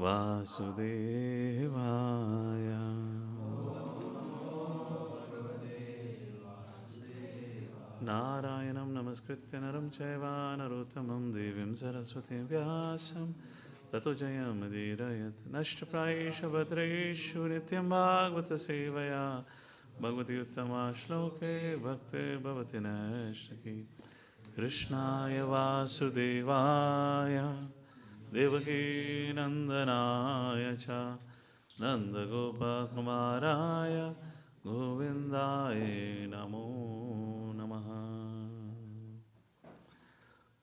Vasudevaya. Narayanam namaskritya naram chaiva narottamam devim saraswatim vyasam tato jayam dirayat nashtaprayesha bhadrayeshu nityam bhagavata sevaya bhagavati uttama shloke bhakti bhavati nashtaki Krishnaya Vasudevaya Devaki Nandanaya Cha Nanda Gopa Kumaraya Govindaya Namo Namaha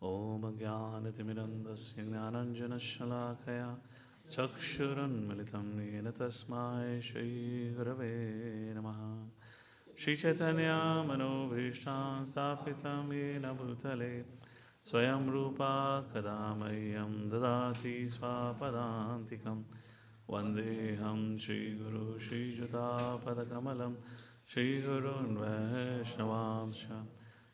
Om Jnanatimirandasya Gnananjana Shalakaya Chakshurunmilitam Yena Tasmai Shri Gurave Namaha Shri Chaitanya Manobhishtam Stapitam Yena Bhutale Swayam Rupa Kadamayam Dadati Swapadantikam Vandeham Shri Guru Shri Juta Padakamalam Shri Gurun Vaishnavamsha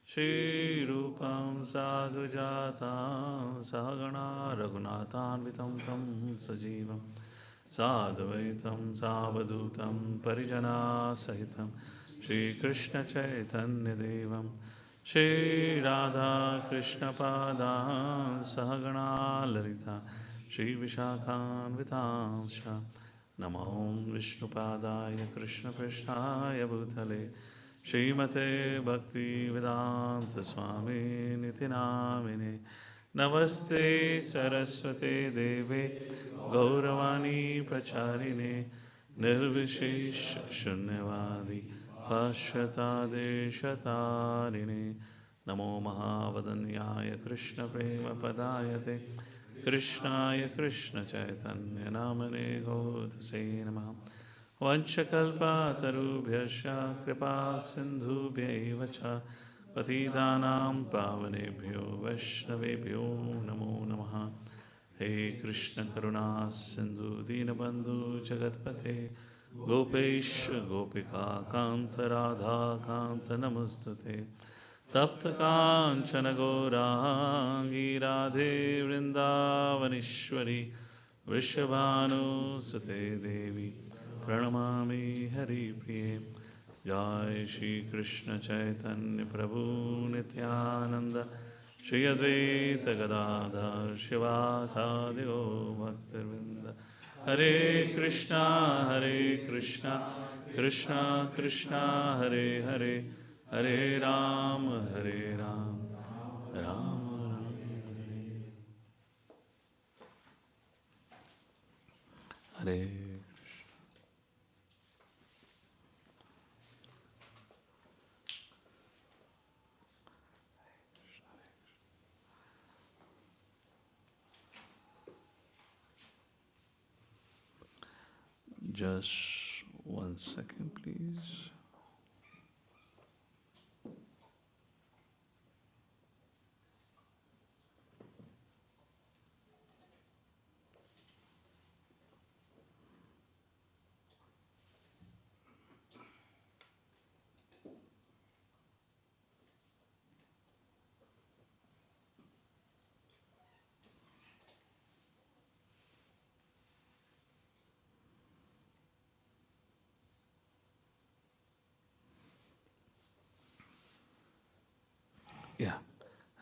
Shri Rupam Sagajata Sagana Raghunathanvitam Tam Sajivam Sadvaitam Savadutam Parijana Sahitam Shri Krishna Chaitanya Devam Shri Radha Krishna Pada Sahagana Lalita Shri Vishakhan Vitamsha Namo Vishnu Padaya Krishna Krishnaya Bhutale Srimate Bhakti Vedanta Swami Niti Namine Namaste Saraswate Deve Gauravani Pracharine Nirvishesh Shunyavadi Pashyata Deshatarine Namo Mahavadanyaya Krishna Prema Padayate Krishnaya Krishna Chaitanya Namane Gautase Namaha Vanchakalpa Tarubhyasya Kripa Sindhubhyaiva Cha Patidanam Pavanebhyo Vaishnavebhyo Namo Namaha He Krishna Karuna Sindhu Dinabandhu Jagatpate Gopesh Gopika Kanta Radha Kanta Namostate Tapta Kanchana Gaurangi Radhe Vrindavanishwari Vrishabhanu Sute Devi Pranamami Hari Priye Jai Shri Krishna Chaitanya Prabhu Nityananda Shri Advaita Gadadhar Shivasadi Go Bhaktivinoda Hare Krishna Krishna Krishna Hare Hare Hare Ram Ram Ram Hare Just 1 second, please. Yeah,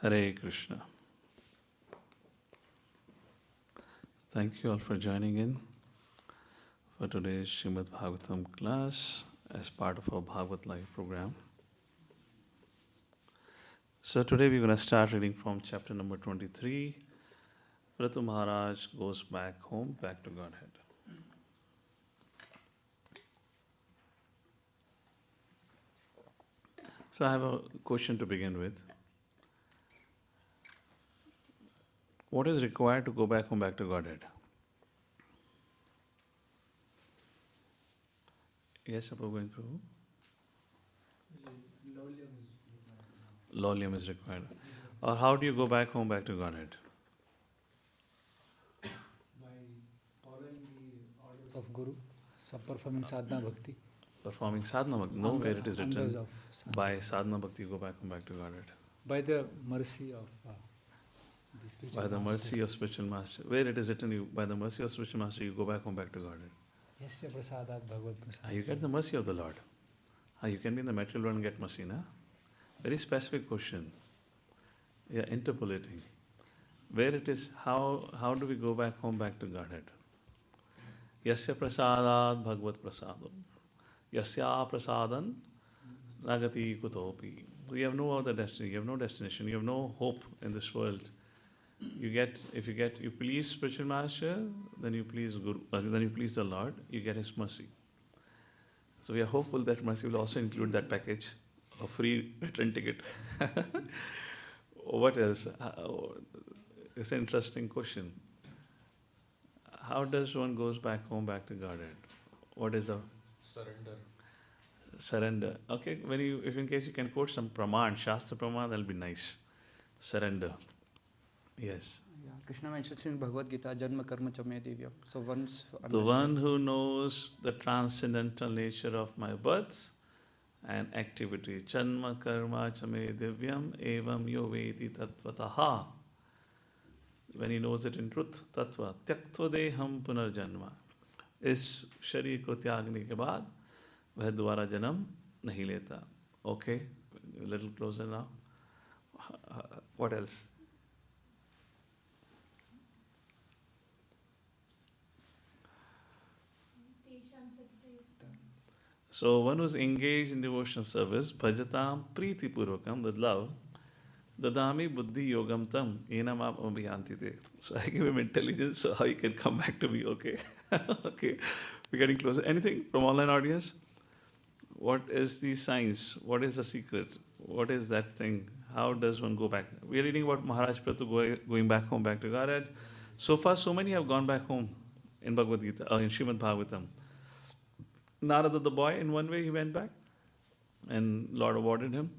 Hare Krishna. Thank you all for joining in for today's Srimad Bhagavatam class as part of our Bhagavat Live program. So today we're going to start reading from chapter number 23. Pṛthu Mahārāja goes back home, back to Godhead. So I have a question to begin with. What is required to go back home, back to Godhead? Yes, Prabhu. Laulyam is required. Or how do you go back home, back to Godhead? By following the orders of Guru, performing sadhana bhakti. Performing sadhana bhakti. No, where it is written. By sadhana bhakti, you go back home, back to Godhead. By the mercy of By the mercy of spiritual master. Where it is written, you, by the mercy of spiritual master, you go back home, back to Godhead. Yasya prasadat bhagavad prasad. You get the mercy of the Lord. You can be in the material world and get mercy, na? Very specific question. Yeah, interpolating. Where it is, how do we go back home, back to Godhead? Yasya prasadat bhagavad prasadam. Yasya prasadan nagati kutopi. You have no other destiny, you have no destination, you have no hope in this world. You please spiritual master, then you please Guru, then you please the Lord, you get His mercy. So we are hopeful that mercy will also include that package, a free return ticket. What else? It's an interesting question. How does one goes back home, back to Godhead? What is the surrender? Okay, if in case you can quote some praman, Shastra praman, that'll be nice. Surrender. Yes. Yeah, Krishna mentions in Bhagavad Gita, Janma Karma Chame Divyam. So once The one who knows the transcendental nature of my birth and activity, Janma Karma Chame Divyam Evam Yo Vedi Tattvataha. When he knows it in truth, Tattva, Tyaktva Deham Punarjanma. इस शरीर को त्यागने के बाद वह दोबारा जन्म नहीं लेता. Okay, a little closer now. What else? So one who's engaged in devotional service, bhajatam priti purvakam, with love, dadami buddhi yogam tam, enam ap abhyantite. So I give him intelligence, so how he can come back to me, okay? Okay, we're getting closer. Anything from online audience? What is the science? What is the secret? What is that thing? How does one go back? We are reading about Mahārāja Pṛthu going back home, back to Godhead. So far, so many have gone back home in Bhagavad Gita, in Srimad Bhagavatam. Narada the boy, in one way he went back and Lord awarded him.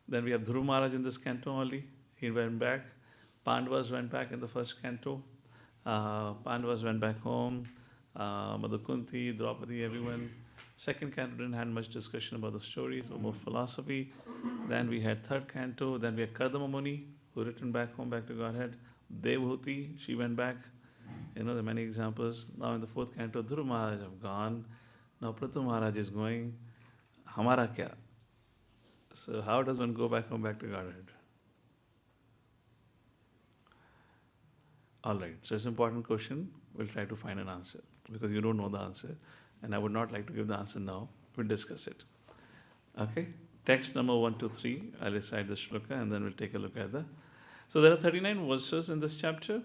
Then we have Dhruva Maharaj in this canto only. He went back. Pandavas went back in the first canto. Pandavas went back home. Mother Kunti, Draupadi, everyone. Second canto didn't have much discussion about the stories or more philosophy. Then we had third canto. Then we had Kardama Muni, who returned back home, back to Godhead. Devhuti, she went back. There are many examples. Now in the fourth canto, Dhruva Maharaj have gone. Now Pṛthu Maharaj is going. Hamara kya? So how does one go back home, back to Godhead? All right. So it's an important question. We'll try to find an answer because you don't know the answer. And I would not like to give the answer now. We'll discuss it. Okay? Text number 1 to 3. I'll recite the shloka and then we'll take a look at the... So there are 39 verses in this chapter.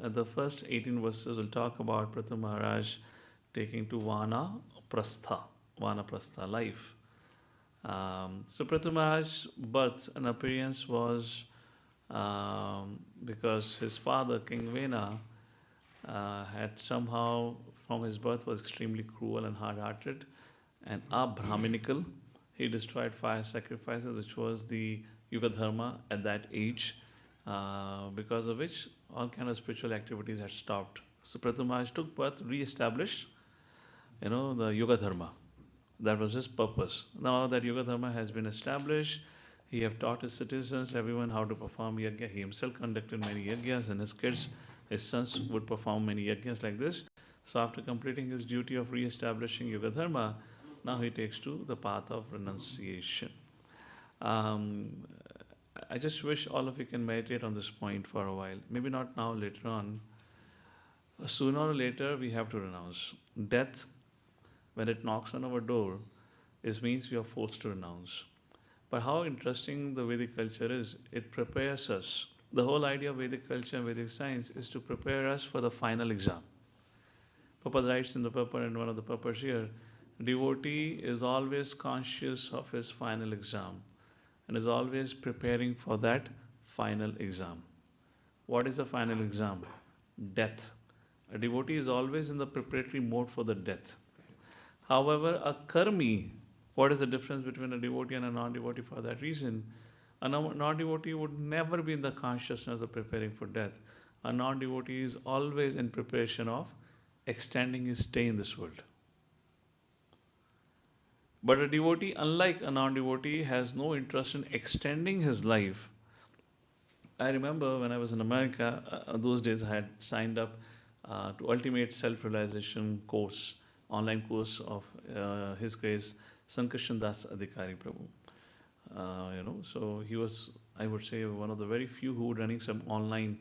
The first 18 verses will talk about Pṛthu Maharaj taking to Vanaprastha life. So Pṛthu Maharaj's birth and appearance was because his father, King Vena, had somehow, from his birth, was extremely cruel and hard-hearted and abrahminical. He destroyed fire sacrifices, which was the Yuga Dharma at that age, because of which all kind of spiritual activities had stopped. So Pṛthu Maharaj took birth to re-establish, the Yuga Dharma. That was his purpose. Now that Yuga Dharma has been established, he have taught his citizens, everyone, how to perform yajna. He himself conducted many yajnas, and his kids, his sons, would perform many yajnas like this. So after completing his duty of re-establishing Yuga Dharma, now he takes to the path of renunciation. I just wish all of you can meditate on this point for a while. Maybe not now, later on. Sooner or later, we have to renounce. Death, when it knocks on our door, it means we are forced to renounce. But how interesting the Vedic culture is, it prepares us. The whole idea of Vedic culture and Vedic science is to prepare us for the final exam. Prabhupada writes in the paper, and one of the papers here, devotee is always conscious of his final exam and is always preparing for that final exam. What is the final exam? Death. A devotee is always in the preparatory mode for the death. However, a karmi, what is the difference between a devotee and a non-devotee for that reason? A non-devotee would never be in the consciousness of preparing for death. A non-devotee is always in preparation of extending his stay in this world. But a devotee, unlike a non-devotee, has no interest in extending his life. I remember when I was in America, those days I had signed up to Ultimate Self-Realization course, online course of His Grace Sankarshan Das Adhikari Prabhu. So he was, I would say, one of the very few who were running some online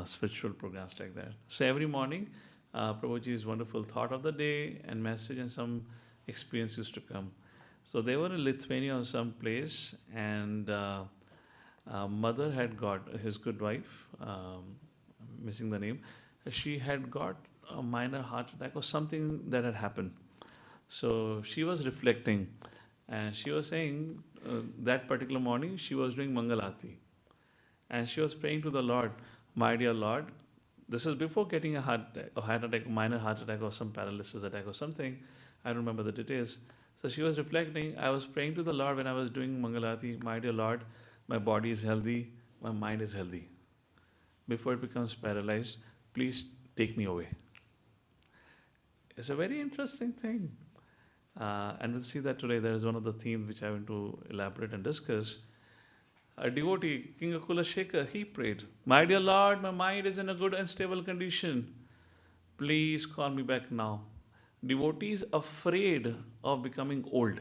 spiritual programs like that. So every morning, Prabhuji's wonderful thought of the day and message and some experience used to come. So they were in Lithuania or some place, and mother had got his good wife, missing the name. She had got a minor heart attack or something that had happened. So she was reflecting, and she was saying that particular morning she was doing Mangalati, and she was praying to the Lord, "My dear Lord," this is before getting a heart attack, minor heart attack or some paralysis attack or something. I don't remember the details. So she was reflecting, I was praying to the Lord when I was doing Mangalati, "My dear Lord, my body is healthy, my mind is healthy. Before it becomes paralyzed, please take me away." It's a very interesting thing. And we'll see that today. There is one of the themes which I want to elaborate and discuss. A devotee, King Akula Shekhar, he prayed, "My dear Lord, my mind is in a good and stable condition. Please call me back now." Devotees afraid of becoming old.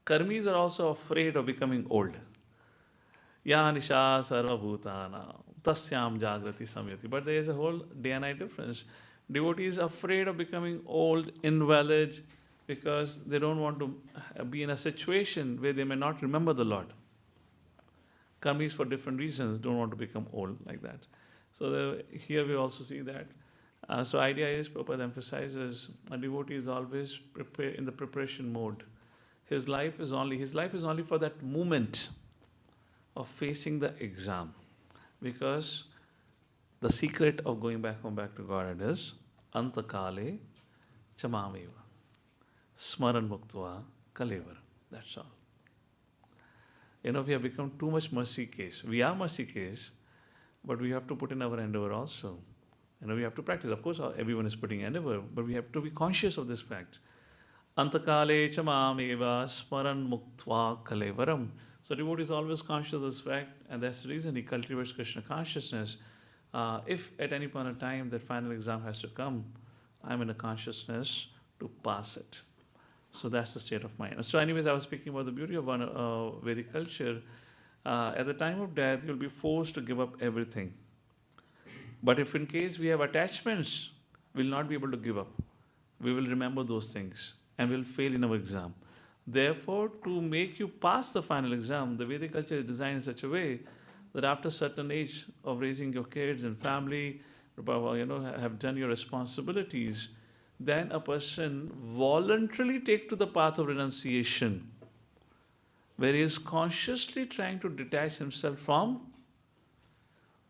Karmis are also afraid of becoming old. Ya nisha sarva bhutana tasyam jagrati samyati. But there is a whole day and night difference. Devotees are afraid of becoming old, invalid, because they don't want to be in a situation where they may not remember the Lord. Karmis, for different reasons, don't want to become old like that. So here we also see that. So idea is, Prabhupada emphasizes, a devotee is always in the preparation mode. His life is only for that moment of facing the exam. Because the secret of going back home, back to Godhead is antakale chamameva smaran muktva kalevar. That's all. We have become too much mercy case. We are mercy case, but we have to put in our endeavor also. We have to practice. Of course, everyone is putting endeavor, but we have to be conscious of this fact. Antakale chamameva smaran muktva kalevaram. So devotee is always conscious of this fact, and that's the reason he cultivates Krishna consciousness. If at any point in time that final exam has to come, I'm in a consciousness to pass it. So that's the state of mind. So anyways, I was speaking about the beauty of Vedic culture. At the time of death, you'll be forced to give up everything. But if in case we have attachments, we'll not be able to give up. We will remember those things and we'll fail in our exam. Therefore, to make you pass the final exam, the Vedic culture is designed in such a way that after a certain age of raising your kids and family, have done your responsibilities, then a person voluntarily takes to the path of renunciation, where he is consciously trying to detach himself from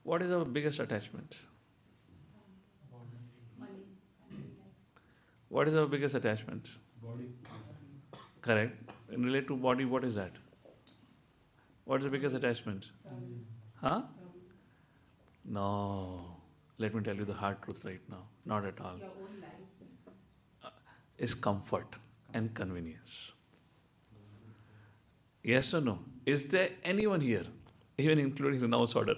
what is our biggest attachment? What is our biggest attachment? Body. Correct. In relate to body, what is that? What is the biggest attachment? Huh? No. Let me tell you the hard truth right now. Not at all. Your own life. Is comfort and convenience. Yes or no? Is there anyone here, even including renounce order,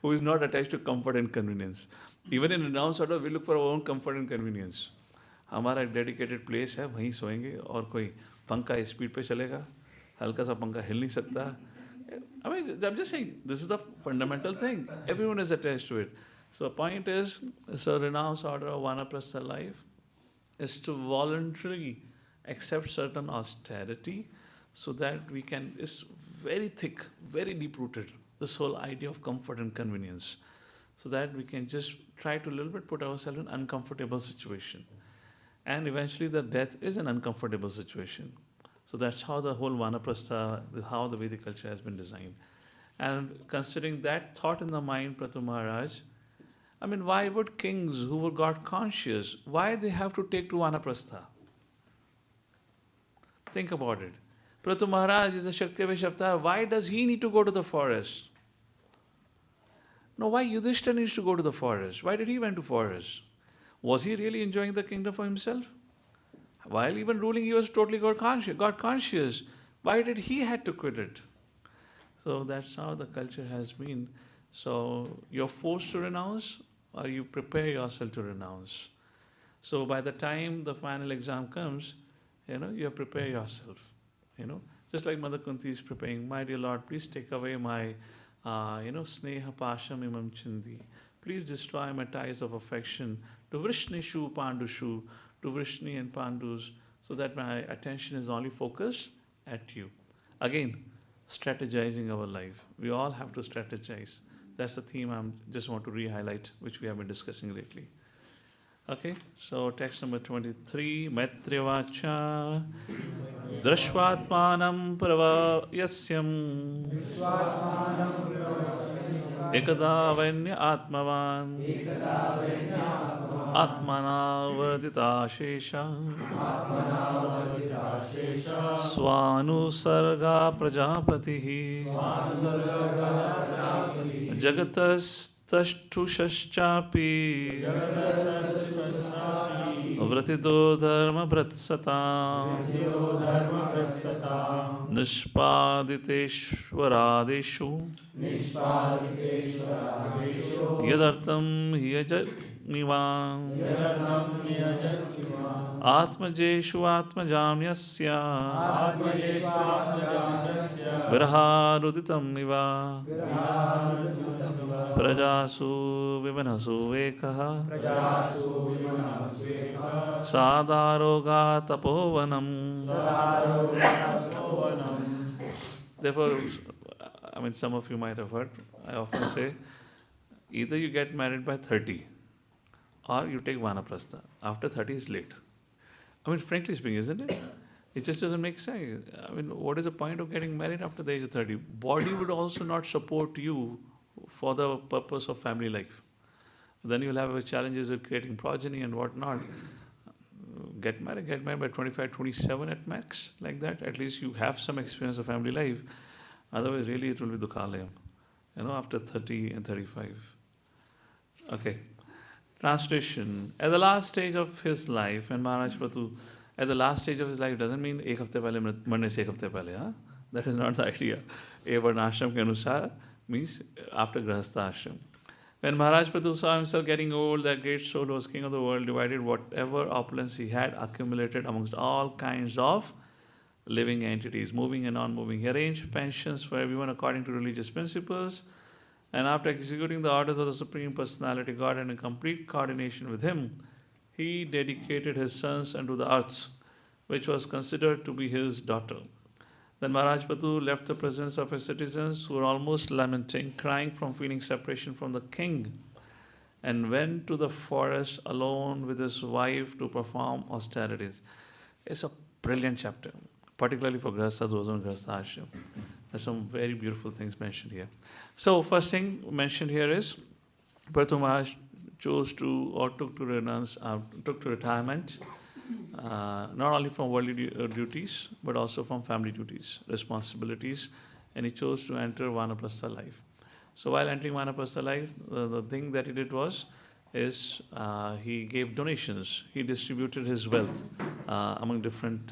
who is not attached to comfort and convenience? Even in renounce order, we look for our own comfort and convenience. हमारा एक dedicated place है, वहीं सोएंगे, और कोई पंखा speed पे चलेगा, हल्का सा पंखा हिल नहीं सकता. I mean, I'm just saying, this is the fundamental thing. Everyone is attached to it. So the point is, so renounce order of Vanaprastha life is to voluntarily accept certain austerity so that we can, it's very thick, very deep-rooted, this whole idea of comfort and convenience, so that we can just try to a little bit put ourselves in an uncomfortable situation. And eventually the death is an uncomfortable situation. So that's how the whole Vanaprastha, how the Vedic culture has been designed. And considering that thought in the mind, Pṛthu Mahārāja, I mean, why would kings who were God conscious, why they have to take to Vanaprastha? Think about it. Pṛthu Mahārāja is the Shakti Avatar. Why does he need to go to the forest? No, why Yudhishthira needs to go to the forest? Why did he went to forest? Was he really enjoying the kingdom for himself? While even ruling, he was totally God conscious. Why did he had to quit it? So that's how the culture has been. So you're forced to renounce, or you prepare yourself to renounce. So by the time the final exam comes, you prepare yourself. Just like Mother Kunti is preparing, my dear Lord, please take away my, sneha pasham imam chindi. Please destroy my ties of affection to Vrishnishu, Pandushu, to Vrishni and Pandus, so that my attention is only focused at you. Again, strategizing our life. We all have to strategize. That's the theme I just want to re-highlight, which we have been discussing lately. Okay, so text number 23, Maitrivacha, Drashvatmanam Pravayasyam, Ekadavanya Atmavan, Atmanavadita Shesha, Swanusarga Prajapatihi, Jagatas Tashtushaschapi, Vratido Dharma Vratsata, Nishpaditeshvaradeshu, Yadartam Hiyajagnivam, Atmajeshu Atmajamyasya, Viraharuditam Niva, Prajasu Vimanasu Vekaha, Sadaroga Tapovanam. Therefore, some of you might have heard, I often say, either you get married by 30 or you take Vanaprastha. After 30 is late. Frankly speaking, isn't it? It just doesn't make sense. What is the point of getting married after the age of 30? Body would also not support you for the purpose of family life. Then you'll have challenges with creating progeny and whatnot. Get married by 25, 27 at max, like that. At least you have some experience of family life. Otherwise, really, it will be dukhalayam. After 30 and 35. Okay. Translation. At the last stage of his life, and Mahārāja Pṛthu, at the last stage of his life doesn't mean ek hafte pehle marne se ek hafte pehle. Huh? That is not the idea. A varnashram ke anusar means after grahastha ashram. When Mahārāja Pṛthu saw himself getting old, that great soul was king of the world, divided whatever opulence he had accumulated amongst all kinds of living entities, moving and non-moving. He arranged pensions for everyone according to religious principles, and after executing the orders of the Supreme Personality God and in complete coordination with him, he dedicated his sons unto the earth, which was considered to be his daughter. Then Mahārāja Pṛthu left the presence of his citizens, who were almost lamenting, crying from feeling separation from the king, and went to the forest alone with his wife to perform austerities. It's a brilliant chapter, particularly for Grahasthas, those on Grahastha Ashram. There's some very beautiful things mentioned here. So, first thing mentioned here is Pṛthu Maharaj chose to, or took to retirement, not only from worldly duties, but also from family duties, responsibilities, and he chose to enter Vanaprastha life. So while entering Vanaprastha life, the thing that he did is he gave donations. He distributed his wealth among different,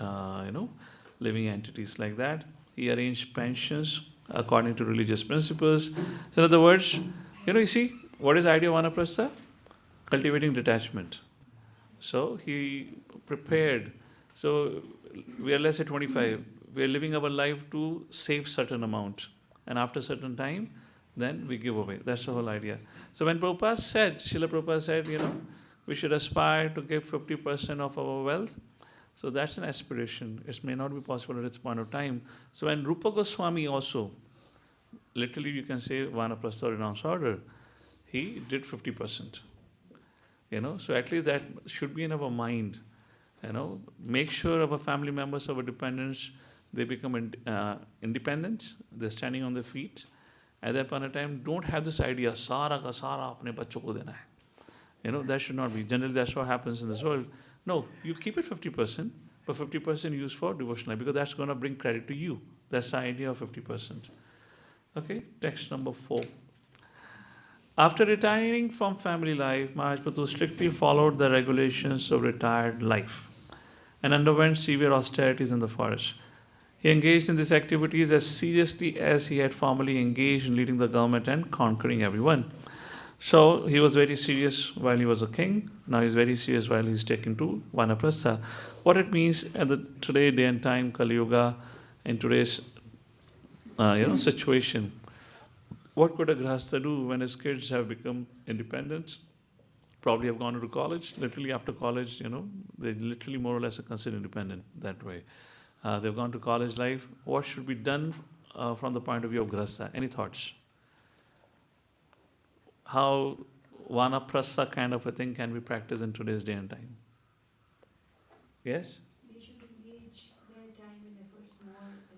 living entities like that. He arranged pensions according to religious principles. So in other words, you see, what is the idea of Vanaprastha? Cultivating detachment. So he prepared. So we are, let's say, 25. We are living our life to save certain amount. And after certain time, then we give away. That's the whole idea. So when Srila Prabhupada said, we should aspire to give 50% of our wealth. So that's an aspiration. It may not be possible at this point of time. So when Rupa Goswami also, literally you can say Vanaprastha renounce order, he did 50%. So at least that should be in our mind. Make sure our family members, our dependents, they become independent. They're standing on their feet. At that point of time, don't have this idea, Sara ka Sara apne bachcho ko dena hai. That should not be. Generally, that's what happens in this world. No, you keep it 50%, but 50% used for devotional, because that's going to bring credit to you. That's the idea of 50%. Okay, text number 4. After retiring from family life, Mahārāja Pṛthu strictly followed the regulations of retired life and underwent severe austerities in the forest. He engaged in these activities as seriously as he had formerly engaged in leading the government and conquering everyone. So he was very serious while he was a king. Now he's very serious while he's taken to Vanaprastha. What it means at the today day and time, Kali Yuga, in today's situation. What could a grahastha do when his kids have become independent? Probably have gone to college. Literally after college, they literally more or less are considered independent that way. They've gone to college life. What should be done from the point of view of grahastha? Any thoughts? How vanaprastha kind of a thing can be practiced in today's day and time? Yes? They should engage their time and efforts more.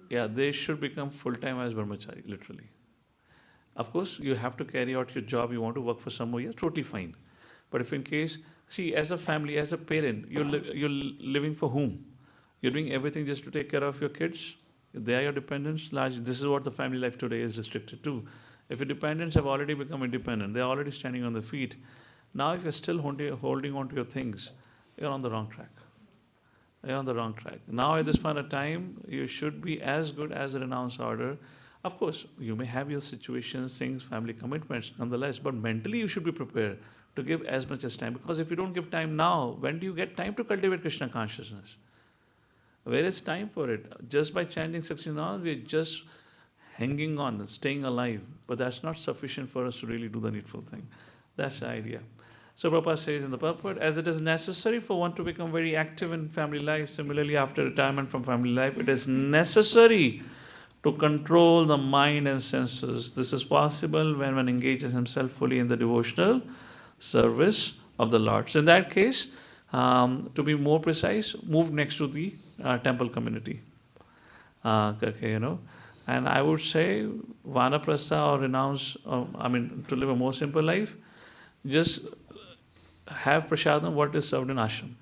Yeah, they should become full-time as brahmachari, literally. Of course, you have to carry out your job, you want to work for some more years, totally fine. But if in case, see, as a family, as a parent, you're living for whom? You're doing everything just to take care of your kids? They are your dependents. This is what the family life today is restricted to. If your dependents have already become independent, they're already standing on their feet. Now if you're still holding on to your things, you're on the wrong track. You're on the wrong track. Now at this point of time, you should be as good as a renounced order. Of course, you may have your situations, things, family commitments, nonetheless, but mentally you should be prepared to give as much as time. Because if you don't give time now, when do you get time to cultivate Krishna consciousness? Where is time for it? Just by chanting 16 hours, we're just hanging on, staying alive. But that's not sufficient for us to really do the needful thing. That's the idea. So Prabhupada says in the purport, as it is necessary for one to become very active in family life, similarly after retirement from family life, it is necessary to control the mind and senses. This is possible when one engages himself fully in the devotional service of the Lord. So in that case, to be more precise, move next to the temple community. And I would say vanaprastha or renounce, to live a more simple life, just have prasadam what is served in ashram.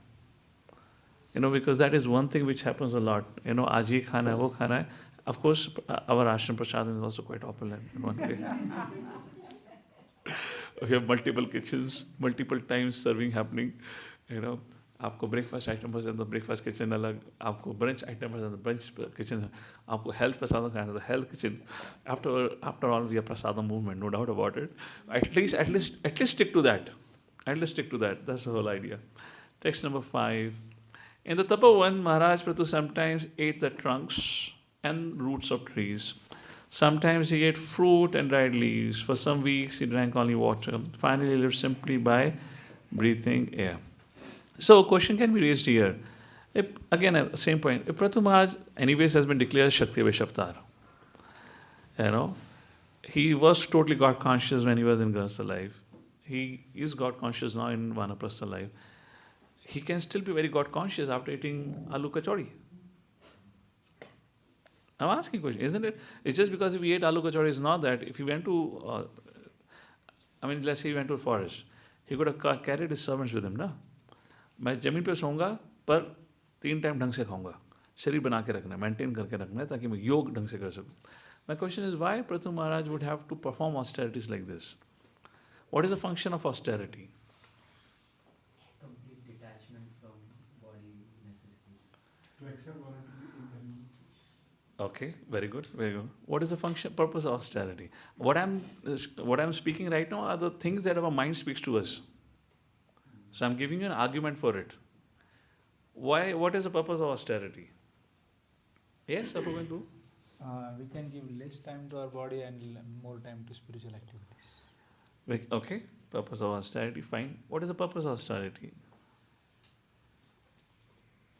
Because that is one thing which happens a lot. Aaj ye khana hai, wo khana hai. Of course, our ashram prasadam is also quite popular in one way. We have multiple kitchens, multiple times serving happening. आपको breakfast item पसंद है तो breakfast kitchen अलग, आपको brunch item पसंद है तो brunch kitchen, आपको हेल्थ प्रसादम खाना है तो health kitchen. After all, we are prasadam movement, no doubt about it. At least stick to that. At least stick to that. That's the whole idea. Text number 5. In the Tapovan, Mahārāja Pṛthu sometimes ate the trunks and roots of trees. Sometimes he ate fruit and dried leaves. For some weeks, he drank only water. Finally, he lived simply by breathing air. So, a question can be raised here. Again, same point. If Pṛthu Mahārāja, anyways, has been declared Shakti Avatar, he was totally God conscious when he was in Grahastha life. He is God conscious now in Vanaprastha life. He can still be very God conscious after eating aloo kachori. I'm asking a question, isn't it? It's just because if he ate aloo kachori, it's not that. If he went to, let's say he went to a forest, he could have carried his servants with him, no? मैं ज़मीन पे सोऊंगा पर 3 time ढंग से खाऊंगा, शरीर बना के रखना है, मेंटेन करके रखना है ताकि मैं योग ढंग से कर सकूं. My question is, why Pṛthu Mahārāja would have to perform austerities like this? What is the function of austerity? Complete detachment from body necessities. To accept volatility. Okay, very good, very good. What is the purpose of austerity? What I'm speaking right now are the things that our mind speaks to us. So I'm giving you an argument for it. Why? What is the purpose of austerity? Yes, what are we going to do? We can give less time to our body and more time to spiritual activities. Okay, purpose of austerity, fine. What is the purpose of austerity?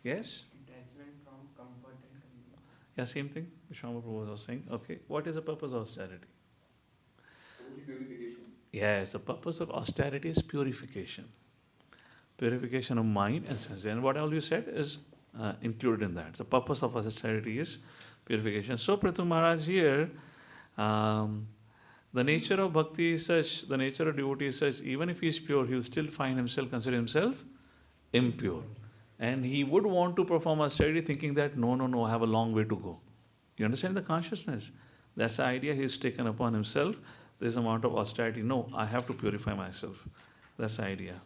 Yes? Detachment from comfort and convenience. Yeah, same thing. Vishwambar Prabhu was saying. Okay, what is the purpose of austerity? Purification. Yes, the purpose of austerity is purification. Purification of mind and sense. And what all you said is included in that. The purpose of austerity is purification. So Pṛthu Mahārāja here, the nature of bhakti is such, the nature of devotee is such, even if he is pure, he will still consider himself impure. And he would want to perform austerity thinking that, no, I have a long way to go. You understand the consciousness? That's the idea he has taken upon himself. This amount of austerity. No, I have to purify myself. That's the idea.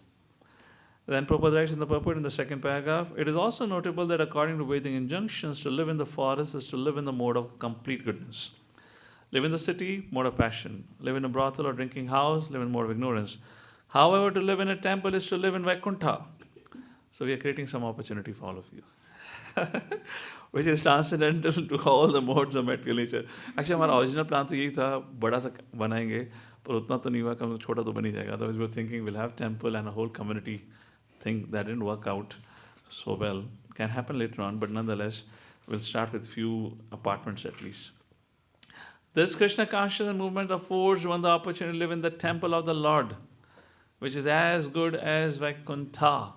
Then Prabhupada writes in the purport in the second paragraph, it is also notable that according to Vedic injunctions, to live in the forest is to live in the mode of complete goodness. Live in the city, mode of passion. Live in a brothel or drinking house, live in mode of ignorance. However, to live in a temple is to live in Vaikuntha. So we are creating some opportunity for all of you. Which is transcendental to all the modes of material nature. Actually, हमारा original plan तो यही था, बड़ा सा बनाएंगे, पर उतना तो नहीं हुआ, कम छोटा तो बन ही जाएगा. Otherwise, we were thinking we'll have temple and a whole community thing that didn't work out so well. Can happen later on, but nonetheless, we'll start with few apartments at least. This Krishna consciousness movement affords one the opportunity to live in the temple of the Lord, which is as good as Vaikuntha.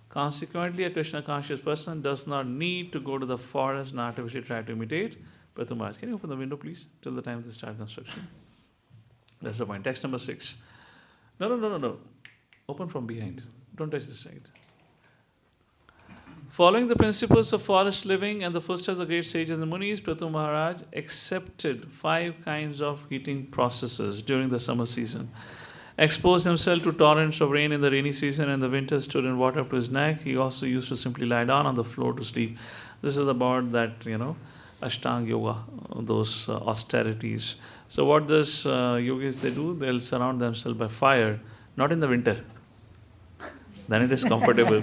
Consequently, a Krishna conscious person does not need to go to the forest and artificially try to imitate. Pṛthu Maharaj, can you open the window please till the time they start construction? That's the point. Text number 6. No. Open from behind. Don't touch this side. Following the principles of forest living and the footsteps of great sages and munis, Pṛthu Maharaj accepted 5 kinds of heating processes during the summer season. Exposed himself to torrents of rain in the rainy season, and the winter stood in water up to his neck. He also used to simply lie down on the floor to sleep. This is about that, Ashtanga Yoga, those austerities. So what this yogis they do, they'll surround themselves by fire, not in the winter. Then it is comfortable.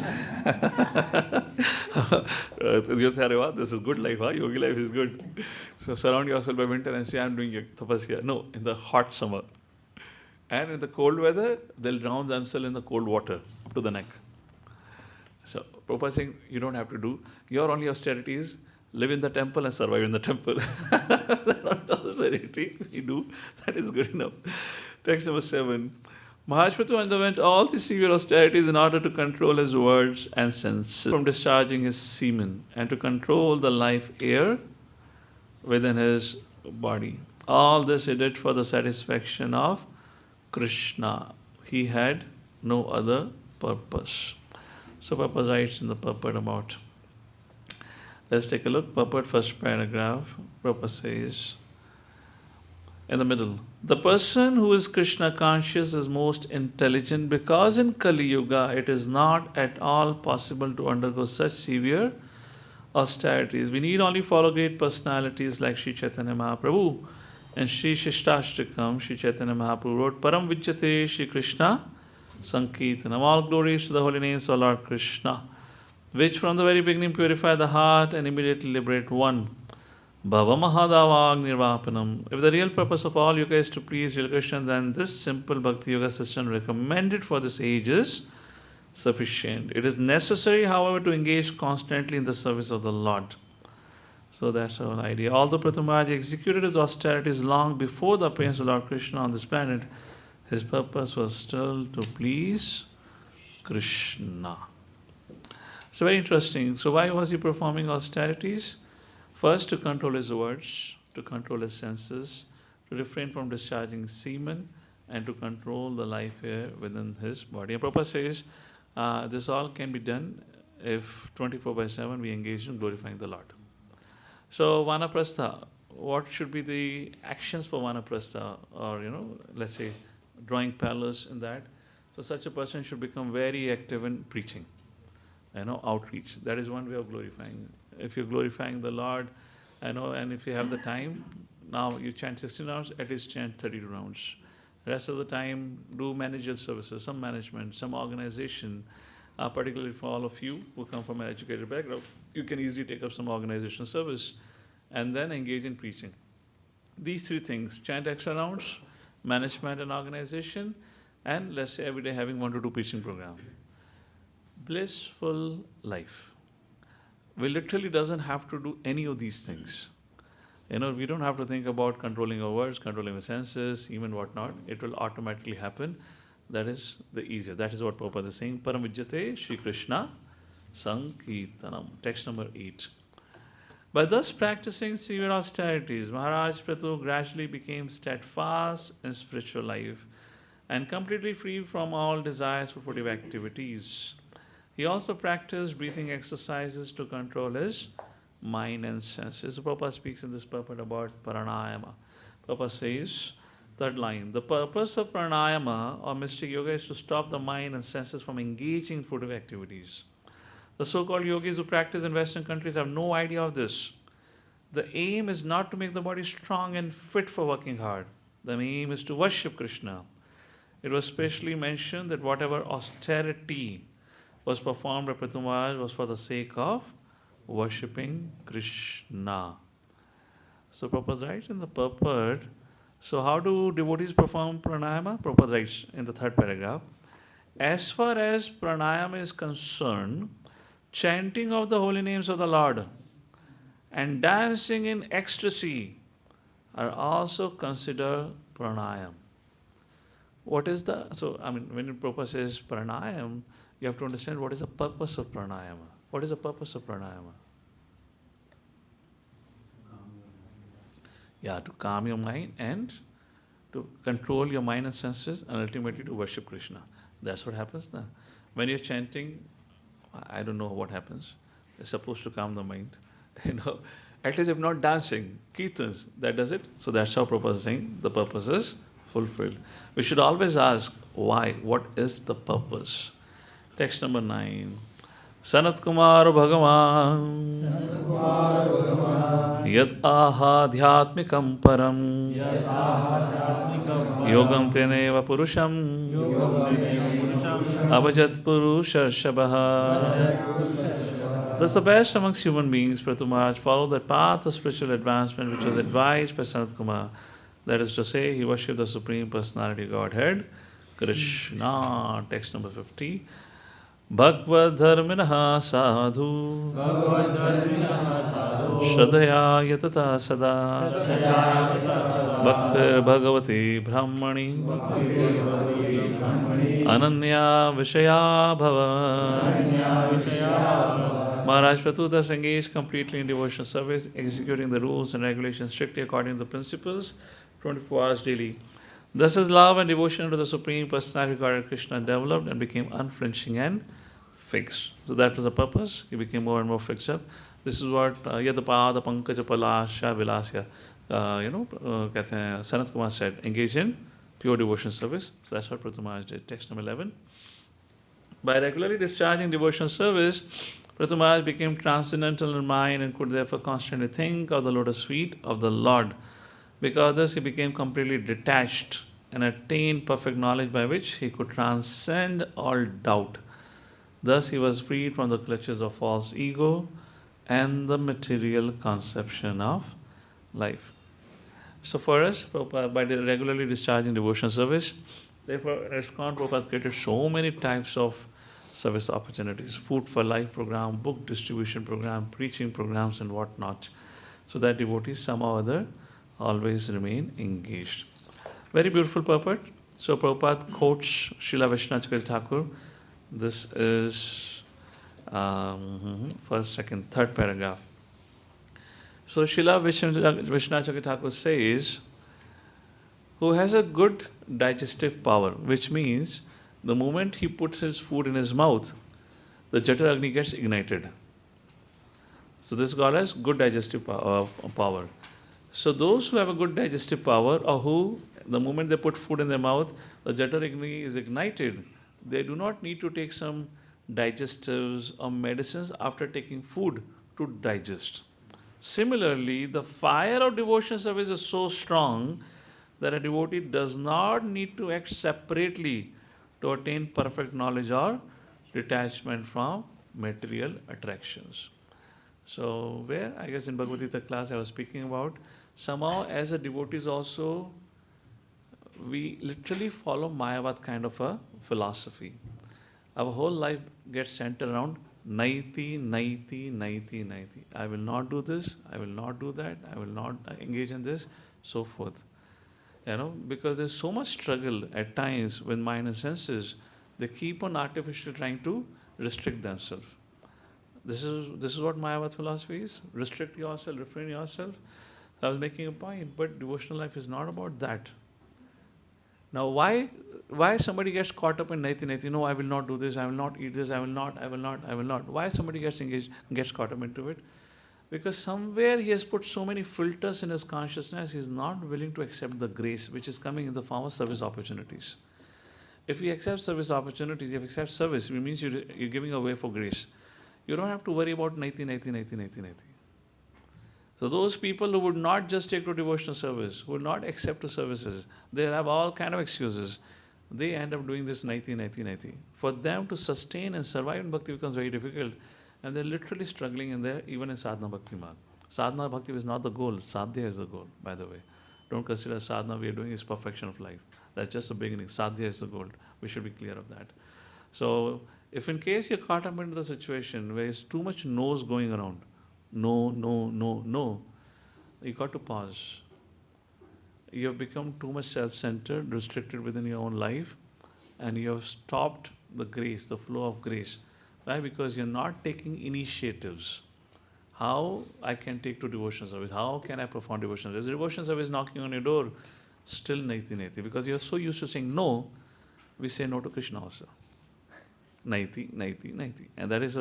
You say, "Wow, this is good life, huh? Yogi life is good." So surround yourself by winter and say, "I'm doing tapasya." No, in the hot summer. And in the cold weather, they'll drown themselves in the cold water up to the neck. So Prabhupada is saying, you don't have to do. Your only austerity is live in the temple and survive in the temple. That's not austerity. You do, that is good enough. Text number 7. Mahārāja Pṛthu underwent all these severe austerities in order to control his words and senses from discharging his semen and to control the life air within his body. All this he did for the satisfaction of Krishna. He had no other purpose. So Prabhupada writes in the purport about. Let's take a look. Purport, first paragraph. Prabhupada says, in the middle, the person who is Krishna conscious is most intelligent because in Kali Yuga it is not at all possible to undergo such severe austerities. We need only follow great personalities like Sri Chaitanya Mahaprabhu. And Sri Shishtastakam, Sri Chaitanya Mahaprabhu wrote, Param Vijjate Sri Krishna Sankirtanam. All glories to the holy names of Lord Krishna, which from the very beginning purify the heart and immediately liberate one. Bhava Mahādavag Nirvapanam. If the real purpose of all yoga is to please Sri Krishna, then this simple Bhakti Yoga system recommended for this age is sufficient. It is necessary, however, to engage constantly in the service of the Lord. So that's the whole idea. Although Pṛthu Maharāja executed his austerities long before the appearance of Lord Krishna on this planet, his purpose was still to please Krishna. So very interesting. So why was he performing austerities? First, to control his words, to control his senses, to refrain from discharging semen, and to control the life air within his body. And Prabhupada says this all can be done if 24/7 we engage in glorifying the Lord. So Vanaprastha, what should be the actions for Vanaprastha, or let's say drawing parallels in that? So such a person should become very active in preaching, outreach. That is one way of glorifying. If you're glorifying the Lord, and if you have the time, now you chant 16 rounds, at least chant 32 rounds. The rest of the time, do managerial services, some management, some organization, particularly for all of you who come from an educated background, you can easily take up some organizational service and then engage in preaching. These 3 things, chant extra rounds, management and organization, and let's say every day having 1 to 2 preaching program. Blissful life. We literally doesn't have to do any of these things. We don't have to think about controlling our words, controlling our senses, even whatnot. It will automatically happen. That is the easier. That is what Prabhupada is saying. Param Vijjate Sri Krishna Sankirtanam. Text number 8. By thus practicing severe austerities, Mahārāja Pṛthu gradually became steadfast in spiritual life and completely free from all desires for fruitive activities. He also practiced breathing exercises to control his mind and senses. So Prabhupada speaks in this purport about pranayama. Prabhupada says, Third line. The purpose of pranayama or mystic yoga is to stop the mind and senses from engaging in fruitive activities. The so-called yogis who practice in Western countries have no idea of this. The aim is not to make the body strong and fit for working hard. The aim is to worship Krishna. It was specially mentioned that whatever austerity was performed by Pṛthu Mahārāja was for the sake of worshipping Krishna. So Prabhupada writes in the purport, so how do devotees perform pranayama? Prabhupada writes in the third paragraph, as far as pranayama is concerned, chanting of the holy names of the Lord and dancing in ecstasy are also considered pranayam. What is the, so I mean, when Prabhupada says pranayam, you have to understand what is the purpose of pranayama. What is the purpose of pranayama? Yeah, to calm your mind and to control your mind and senses and ultimately to worship Krishna. That's what happens now. When you're chanting, I don't know what happens. It's supposed to calm the mind. At least if not dancing, kirtans, that does it. So that's how Prabhupada is saying the purpose is fulfilled. We should always ask why, what is the purpose? Text number 9. Sanat Kumar Bhagavan Yad ahadhyatmikam param Yogam teneva purusham Abhajat purusha shabha. Thus the best amongst human beings, Pṛthu Mahārāja, followed the path of spiritual advancement which was advised by Sanat Kumar. That is to say, he worshipped the Supreme Personality Godhead, Krishna. Text number 50. Bhagavad dharminaha sadhu Shraddhaya yatata sada Bhaktir bhagavati brahmani Ananya vishaya bhava. Mahārāja Pṛthu thus engaged completely in devotional service, executing the rules and regulations strictly according to the principles 24 hours daily. Thus his love and devotion to the Supreme Personality Godhead Krishna developed and became unflinching and fixed. So that was the purpose. He became more and more fixed up. This is what Yadapada Pankaja Palasya Vilasya कहते हैं Sanat Kumar said, engage in pure devotion service. So that's what Pṛthu Mahārāja did. Text number 11. By regularly discharging devotional service, Pṛthu Mahārāja became transcendental in mind and could therefore constantly think of the lotus feet of the Lord. Because thus he became completely detached and attained perfect knowledge by which he could transcend all doubt. Thus he was freed from the clutches of false ego and the material conception of life. So for us, Prabhupada, by regularly discharging devotional service, therefore in ISKCON, Prabhupada created so many types of service opportunities, Food for Life program, book distribution program, preaching programs and whatnot, so that devotees somehow or other always remain engaged. Very beautiful purport. So Prabhupada quotes Srila Vaishnava Thakur. This is first, second, third paragraph. So Srila Vaishnava Thakur says, who has a good digestive power, which means the moment he puts his food in his mouth, the Jata Agni gets ignited. So this is called as good digestive power. So those who have a good digestive power, or who, the moment they put food in their mouth, the Jata Agni is ignited, they do not need to take some digestives or medicines after taking food to digest. Similarly, the fire of devotion service is so strong that a devotee does not need to act separately to attain perfect knowledge or detachment from material attractions. So where, I guess in Bhagavad Gita class I was speaking about, somehow as a devotees also, we literally follow Mayavad kind of a philosophy. Our whole life gets centered around naiti, naiti, naiti, naiti. I will not do this, I will not do that, I will not engage in this, so forth. Because there's so much struggle at times with mind and senses, they keep on artificially trying to restrict themselves. This is what Mayavad philosophy is. Restrict yourself, refrain yourself. I was making a point, but devotional life is not about that. Now, why somebody gets caught up in naiti naiti? No, I will not do this, I will not eat this, I will not. Why somebody gets engaged, gets caught up into it? Because somewhere he has put so many filters in his consciousness, he is not willing to accept the grace which is coming in the form of service opportunities. If you accept service opportunities, if you accept service, it means you're giving away for grace. You don't have to worry about naiti, naiti, naiti, naiti, naiti. So those people who would not just take to devotional service, who would not accept to services, they have all kind of excuses. They end up doing this naiti, naiti, naiti. For them to sustain and survive in bhakti becomes very difficult. And they're literally struggling in there, even in sadhana bhakti marg. Sadhana bhakti is not the goal, sadhya is the goal, by the way. Don't consider sadhana we are doing is perfection of life. That's just the beginning. Sadhya is the goal. We should be clear of that. So, if in case you're caught up into the situation where there's too much no's going around, no, no, no, no, you got to pause. You have become too much self-centered, restricted within your own life, and you have stopped the grace, the flow of grace. Why? Because you're not taking initiatives. How I can take to devotional service? How can I perform devotional service? Devotional service knocking on your door, still naiti, naiti. Because you're so used to saying no, we say no to Krishna also. Naiti, naiti, naiti. And that is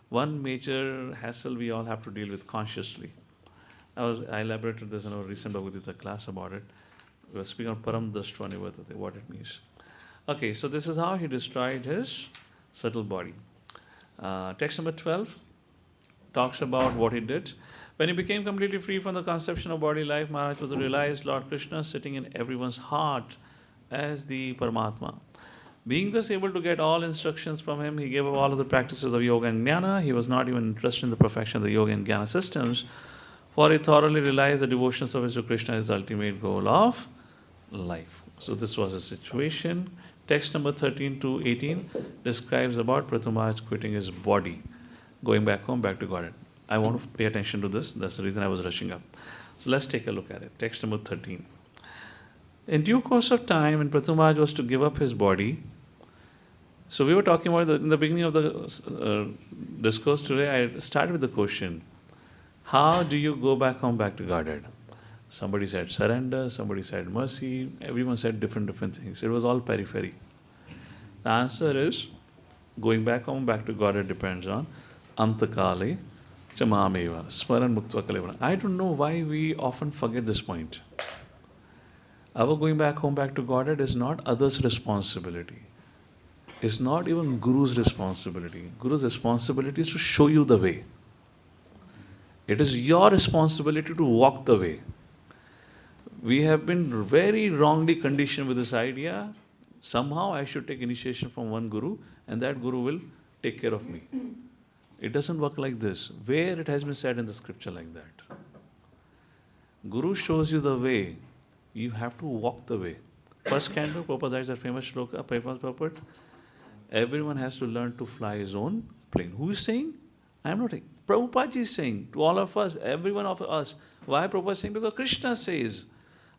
one major hassle we all have to deal with consciously. I elaborated this in our recent Bhagavad Gita class about it. We were speaking on Param Drashtvā Nivartate, what it means. Okay, so this is how he destroyed his subtle body. Text number 12 talks about what he did. When he became completely free from the conception of body life, Mahārāja was realized Lord Krishna sitting in everyone's heart as the Paramatma. Being thus able to get all instructions from him, he gave up all of the practices of yoga and jnana. He was not even interested in the perfection of the yoga and jnana systems, for he thoroughly realized that devotional service to Krishna is the ultimate goal of life. So this was a situation. Text number 13 to 18 describes about Pṛthu Mahārāja quitting his body, going back home, back to Godhead. I want to pay attention to this. That's the reason I was rushing up. So let's take a look at it. Text number 13. In due course of time, when Pṛthu Mahārāja was to give up his body, so we were talking about in the beginning of the discourse today, I started with the question, how do you go back home, back to Godhead? Somebody said surrender, somebody said mercy, everyone said different things. It was all periphery. The answer is, going back home, back to Godhead depends on antakale chamameva, smaran muktva kalevana. I don't know why we often forget this point. Our going back home, back to Godhead is not others' responsibility. It's not even Guru's responsibility. Guru's responsibility is to show you the way. It is your responsibility to walk the way. We have been very wrongly conditioned with this idea. Somehow I should take initiation from one Guru and that Guru will take care of me. It doesn't work like this. Where it has been said in the scripture like that. Guru shows you the way. You have to walk the way. First canto, Prabhupada, that is that famous shloka, famous purport. Everyone has to learn to fly his own plane. Who is saying? I am not saying. Prabhupada is saying to all of us, every one of us. Why Prabhupada is saying? Because Krishna says,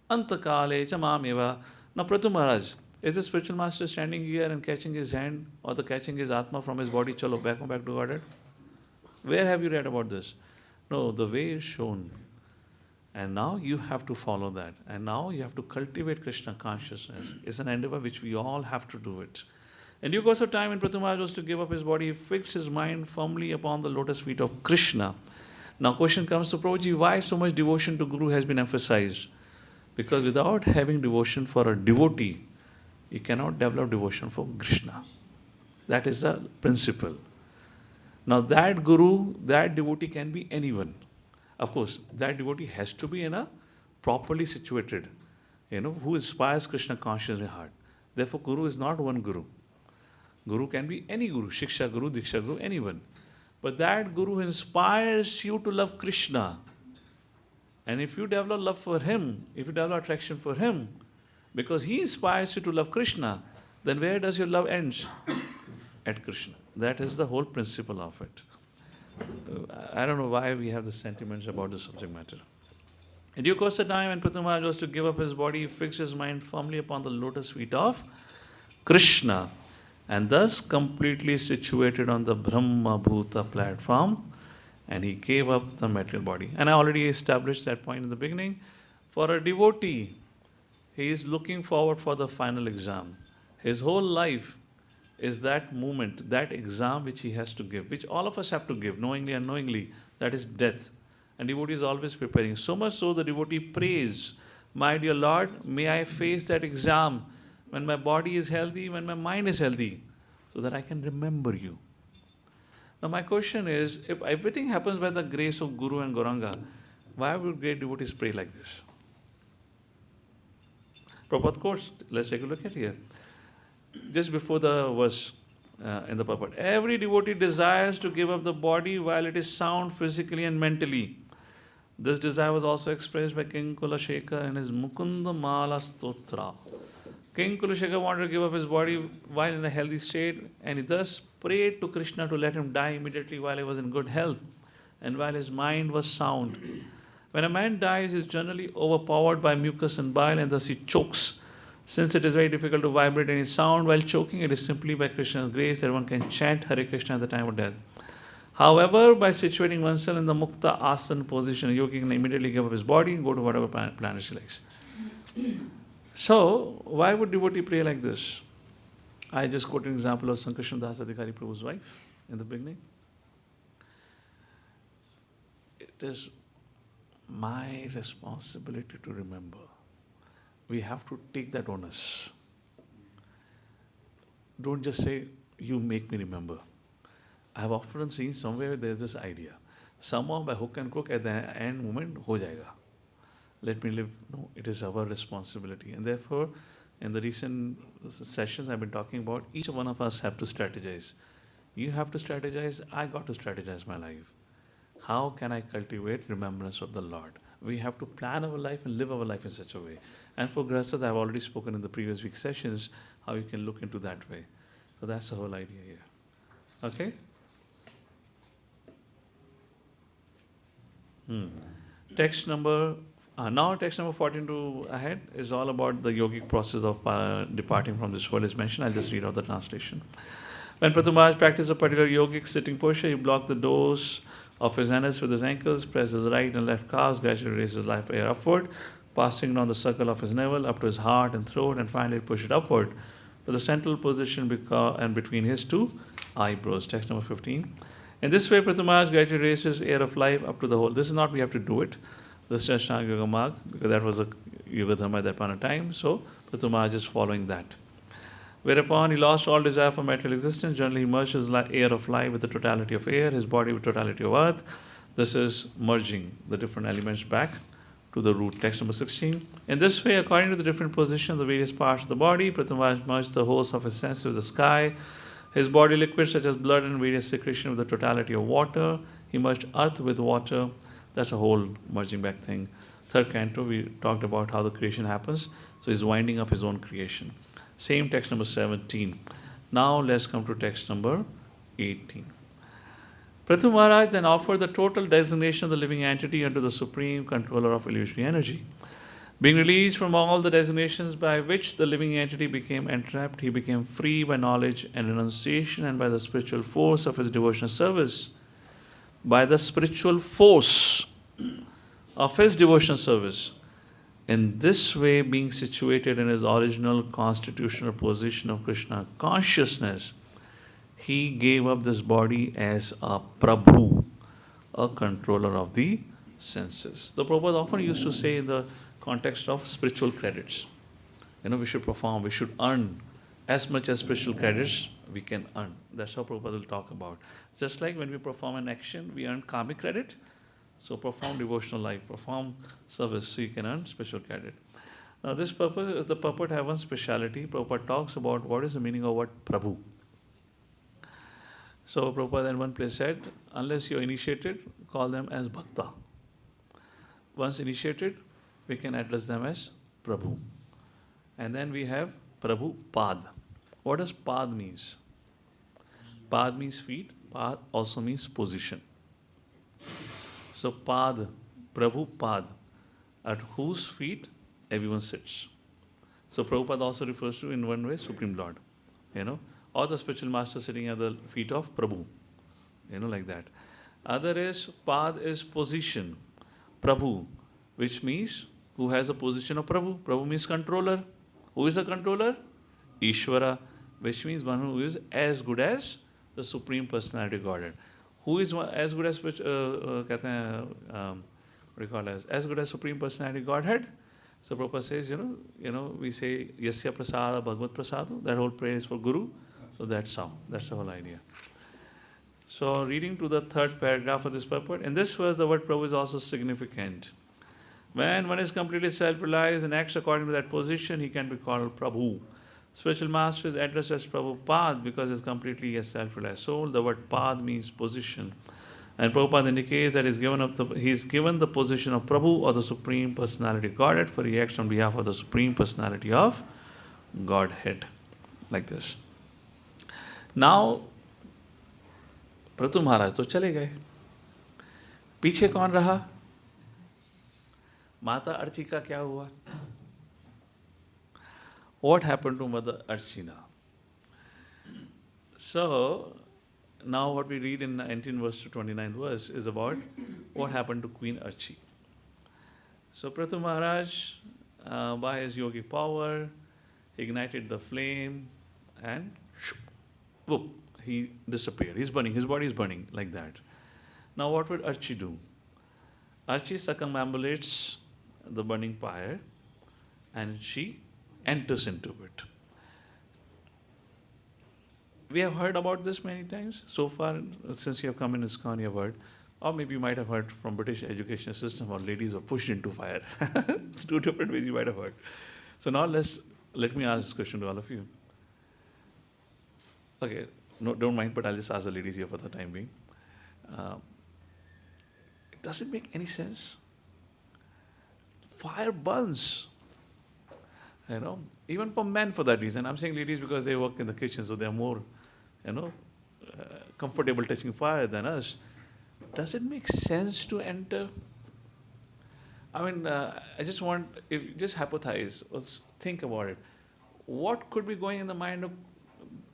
Antakale chamameva. Now Pṛthu Mahārāja, is the spiritual master standing here and catching his hand or catching his Atma from his body? Chalo, back home, back to Godhead. Where have you read about this? No, the way is shown. And now you have to follow that. And now you have to cultivate Krishna consciousness. It's an endeavor which we all have to do it. In due course of time, when Pṛthu Mahārāja was to give up his body, he fixed his mind firmly upon the lotus feet of Krishna. Now question comes to Prabhuji, why so much devotion to Guru has been emphasized? Because without having devotion for a devotee, you cannot develop devotion for Krishna. That is the principle. Now that Guru, that devotee can be anyone. Of course, that devotee has to be in a properly situated, who inspires Krishna consciousness in your heart. Therefore, Guru is not one Guru. Guru can be any Guru, Shiksha Guru, Diksha Guru, anyone. But that Guru inspires you to love Krishna. And if you develop love for him, if you develop attraction for him, because he inspires you to love Krishna, then where does your love end? At Krishna. That is the whole principle of it. I don't know why we have the sentiments about the subject matter. In due course of time, when Pṛthu Mahārāja was to give up his body, he fixed his mind firmly upon the lotus feet of Krishna, and thus completely situated on the Brahma Bhuta platform, and he gave up the material body. And I already established that point in the beginning. For a devotee, he is looking forward for the final exam. His whole life is that moment, that exam which he has to give, which all of us have to give, knowingly and unknowingly, that is death. And devotee is always preparing. So much so the devotee prays, my dear Lord, may I face that exam when my body is healthy, when my mind is healthy, so that I can remember you. Now my question is, if everything happens by the grace of Guru and Gauranga, why would great devotees pray like this? Prabhupada quotes, let's take a look at here. Just before the verse in the purport. Every devotee desires to give up the body while it is sound physically and mentally. This desire was also expressed by King Kulashekar in his Mukunda Mala Stotra. King Kulashekar wanted to give up his body while in a healthy state, and he thus prayed to Krishna to let him die immediately while he was in good health and while his mind was sound. When a man dies, he is generally overpowered by mucus and bile, and thus he chokes. Since it is very difficult to vibrate any sound while choking, it is simply by Krishna's grace that one can chant Hare Krishna at the time of death. However, by situating oneself in the Mukta Asana position, a yogi can immediately give up his body and go to whatever planet he likes. So, why would devotee pray like this? I just quoted an example of Sankarshan Das Adhikari Prabhu's wife in the beginning. It is my responsibility to remember. We have to take that onus. Don't just say, you make me remember. I have often seen somewhere there is this idea. Somehow by hook and crook at the end moment, ho jayega. Let me live. No, it is our responsibility. And therefore, in the recent sessions I've been talking about, each one of us have to strategize. You have to strategize. I got to strategize my life. How can I cultivate remembrance of the Lord? We have to plan our life and live our life in such a way. And for Grahasthas, I've already spoken in the previous week sessions how you can look into that way. So that's the whole idea here. Okay? Text number 14 to ahead is all about the yogic process of departing from this world is mentioned. I'll just read out the translation. When Pṛthu Mahārāja practiced a particular yogic sitting posture, he blocked the doors of his anus with his ankles, pressed his right and left calves, gradually raised his left ear upward, passing down the circle of his navel up to his heart and throat, and finally pushed it upward to the central position and between his two eyebrows. Text number 15. In this way, Pṛthu Mahārāja gradually raised his air of life up to the whole. This is not we have to do it. This is Ashtanga Yoga Marg, because that was a Yoga Dharma at that point of time. So, Pṛthu Mahārāja is following that. Whereupon he lost all desire for material existence. Generally, he merged his air of life with the totality of air, his body with totality of earth. This is merging the different elements back to the root. Text number 16. In this way, according to the different positions of the various parts of the body, Pṛthu Mahārāja merged the wholes of his senses with the sky, his body liquids such as blood and various secretion with the totality of water. He merged earth with water. That's a whole merging back thing. Third canto, we talked about how the creation happens. So he's winding up his own creation. Same text number 17. Now let's come to text number 18. Pṛthu Mahārāja then offered the total designation of the living entity unto the supreme controller of illusory energy. Being released from all the designations by which the living entity became entrapped, he became free by knowledge and renunciation and by the spiritual force of his devotional service. By the spiritual force of his devotional service. In this way, being situated in his original constitutional position of Krishna consciousness, he gave up this body as a Prabhu, a controller of the senses. The Prabhupada often used to say in the context of spiritual credits, we should perform, we should earn as much as spiritual credits we can earn. That's how Prabhupada will talk about. Just like when we perform an action, we earn karmic credit. So perform devotional life, perform service, so you can earn special credit. Now this purpose, the purport have one speciality. Prabhupada talks about what is the meaning of what Prabhu. So Prabhupada in one place said, unless you're initiated, call them as Bhakta. Once initiated, we can address them as Prabhu. And then we have Prabhu Pad. What does Pad means? Pad means feet, Pad also means position. So Pad, Prabhu Pad, at whose feet everyone sits. So Prabhupada also refers to in one way Supreme Lord, or the spiritual master sitting at the feet of Prabhu, like that. Other is Pad is position, Prabhu, which means who has a position of Prabhu. Prabhu means controller. Who is a controller? Ishvara, which means one who is as good as the Supreme Personality of Godhead. who is as good as कहते हैं, what do you call as good as Supreme Personality Godhead? So Prabhupada says, we say Yasya Prasada Bhagavat Prasada, that whole prayer is for Guru. So that's how. That's the whole idea. So reading to the third paragraph of this purport, in this verse the word Prabhu is also significant. When one is completely self-realized and acts according to that position, he can be called Prabhu. Spiritual master is addressed as Prabhupada because he is completely a self-realized soul. The word Pad means position. And Prabhupada indicates that he is given the position of Prabhu or the Supreme Personality Godhead, for he acts on behalf of the Supreme Personality of Godhead. Like this. Now, Pṛthu Mahārāja तो चले गए, पीछे कौन रहा? माता अर्ची का क्या हुआ? What happened to Mother Archana? So, now what we read in 19 verse to 29th verse is about what happened to Queen Archi. So, Pṛthu Mahārāja, by his yogic power, ignited the flame and whoop, he disappeared. He's burning. His body is burning like that. Now, what would Archi do? Archi circumambulates the burning pyre and she enters into it. We have heard about this many times. So far, since you have come in ISKCON, you have heard, or maybe you might have heard from British education system, or ladies were pushed into fire. Two different ways you might have heard. So now let me ask this question to all of you. Okay, no, don't mind, but I'll just ask the ladies here for the time being. Does it make any sense? Fire burns. Even for men for that reason. I'm saying ladies because they work in the kitchen, so they're more, comfortable touching fire than us. Does it make sense to enter? I mean, I just want, just hypothesize, or think about it. What could be going in the mind of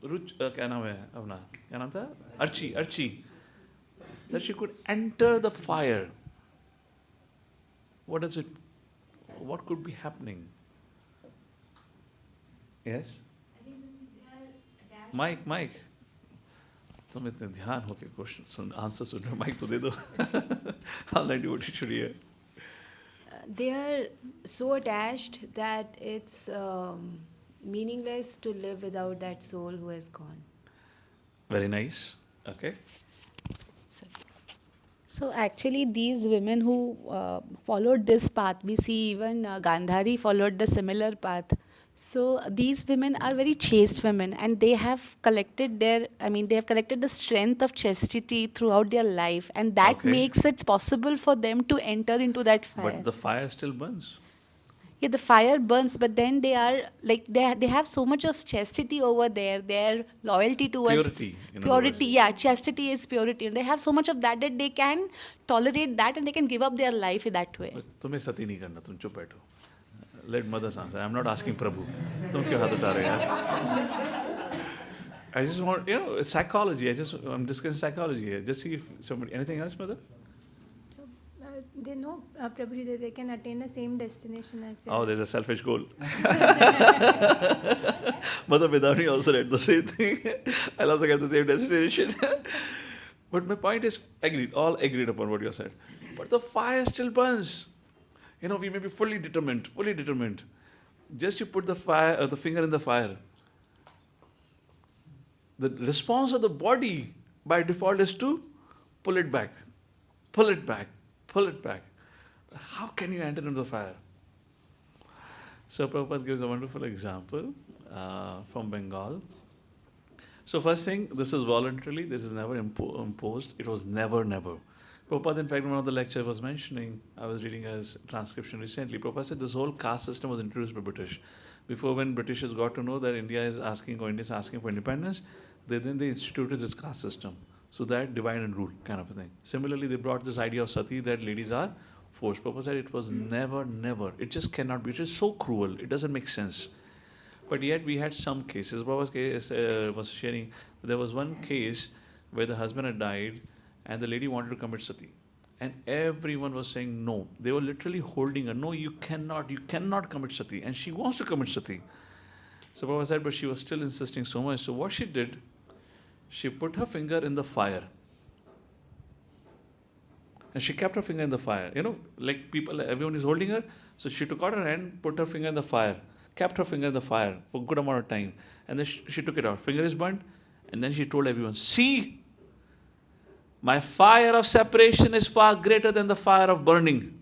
क्या नाम है अपना, क्या नाम था? Archi, that she could enter the fire. What could be happening? Yes? I think they are attached. Mike. तुम इतने ध्यान होके क्वेश्चन सुन, आंसर सुन रहे, माइक तो दे दो. I'll let you what you should hear. They are so attached that it's meaningless to live without that soul who has gone. Very nice. Okay. So actually these women who followed this path, we see even Gandhari followed the similar path. So these women are very chaste women, and they have collected the strength of chastity throughout their life, and that Okay. makes it possible for them to enter into that fire. But the fire still burns. Yeah, the fire burns, but then they are like they have so much of chastity over there. Their loyalty towards Purity, in other purity. words. Yeah, chastity is purity, and they have so much of that they can tolerate that, and they can give up their life in that way. तुम्हें सती नहीं करना, तुम चुप बैठो. Let mothers answer. I'm not asking Prabhu. तुम क्यों हाथ उठा रहे यार? I just want, it's psychology. I'm discussing psychology here. Just see if somebody, anything else, mother? So they know, Prabhuji, that they can attain the same destination as Oh, there's a selfish goal. Mother Vedani also read the same thing. I'll also get the same destination. But my point is, all agreed upon what you said. But the fire still burns. We may be fully determined. Just you put the finger in the fire. The response of the body by default is to pull it back. How can you enter into the fire? So Prabhupada gives a wonderful example from Bengal. So first thing, this is voluntarily, this is never imposed. It was never. Prabhupada, in fact, in one of the lectures was mentioning, I was reading a transcription recently, Prabhupada said this whole caste system was introduced by British. Before, when Britishers got to know that India is asking for independence, then they instituted this caste system. So that divide and rule kind of a thing. Similarly, they brought this idea of sati, that ladies are forced. Prabhupada said it was never. It just cannot be. It is so cruel. It doesn't make sense. But yet we had some cases. Prabhupada was sharing, there was one case where the husband had died and the lady wanted to commit sati. And everyone was saying no. They were literally holding her. No, you cannot commit sati. And she wants to commit sati. So Prabhupada said, but she was still insisting so much. So what she did, she put her finger in the fire. And she kept her finger in the fire. Like people, everyone is holding her. So she took out her hand, put her finger in the fire, kept her finger in the fire for a good amount of time. And then she took it out. Finger is burnt. And then she told everyone, see, my fire of separation is far greater than the fire of burning.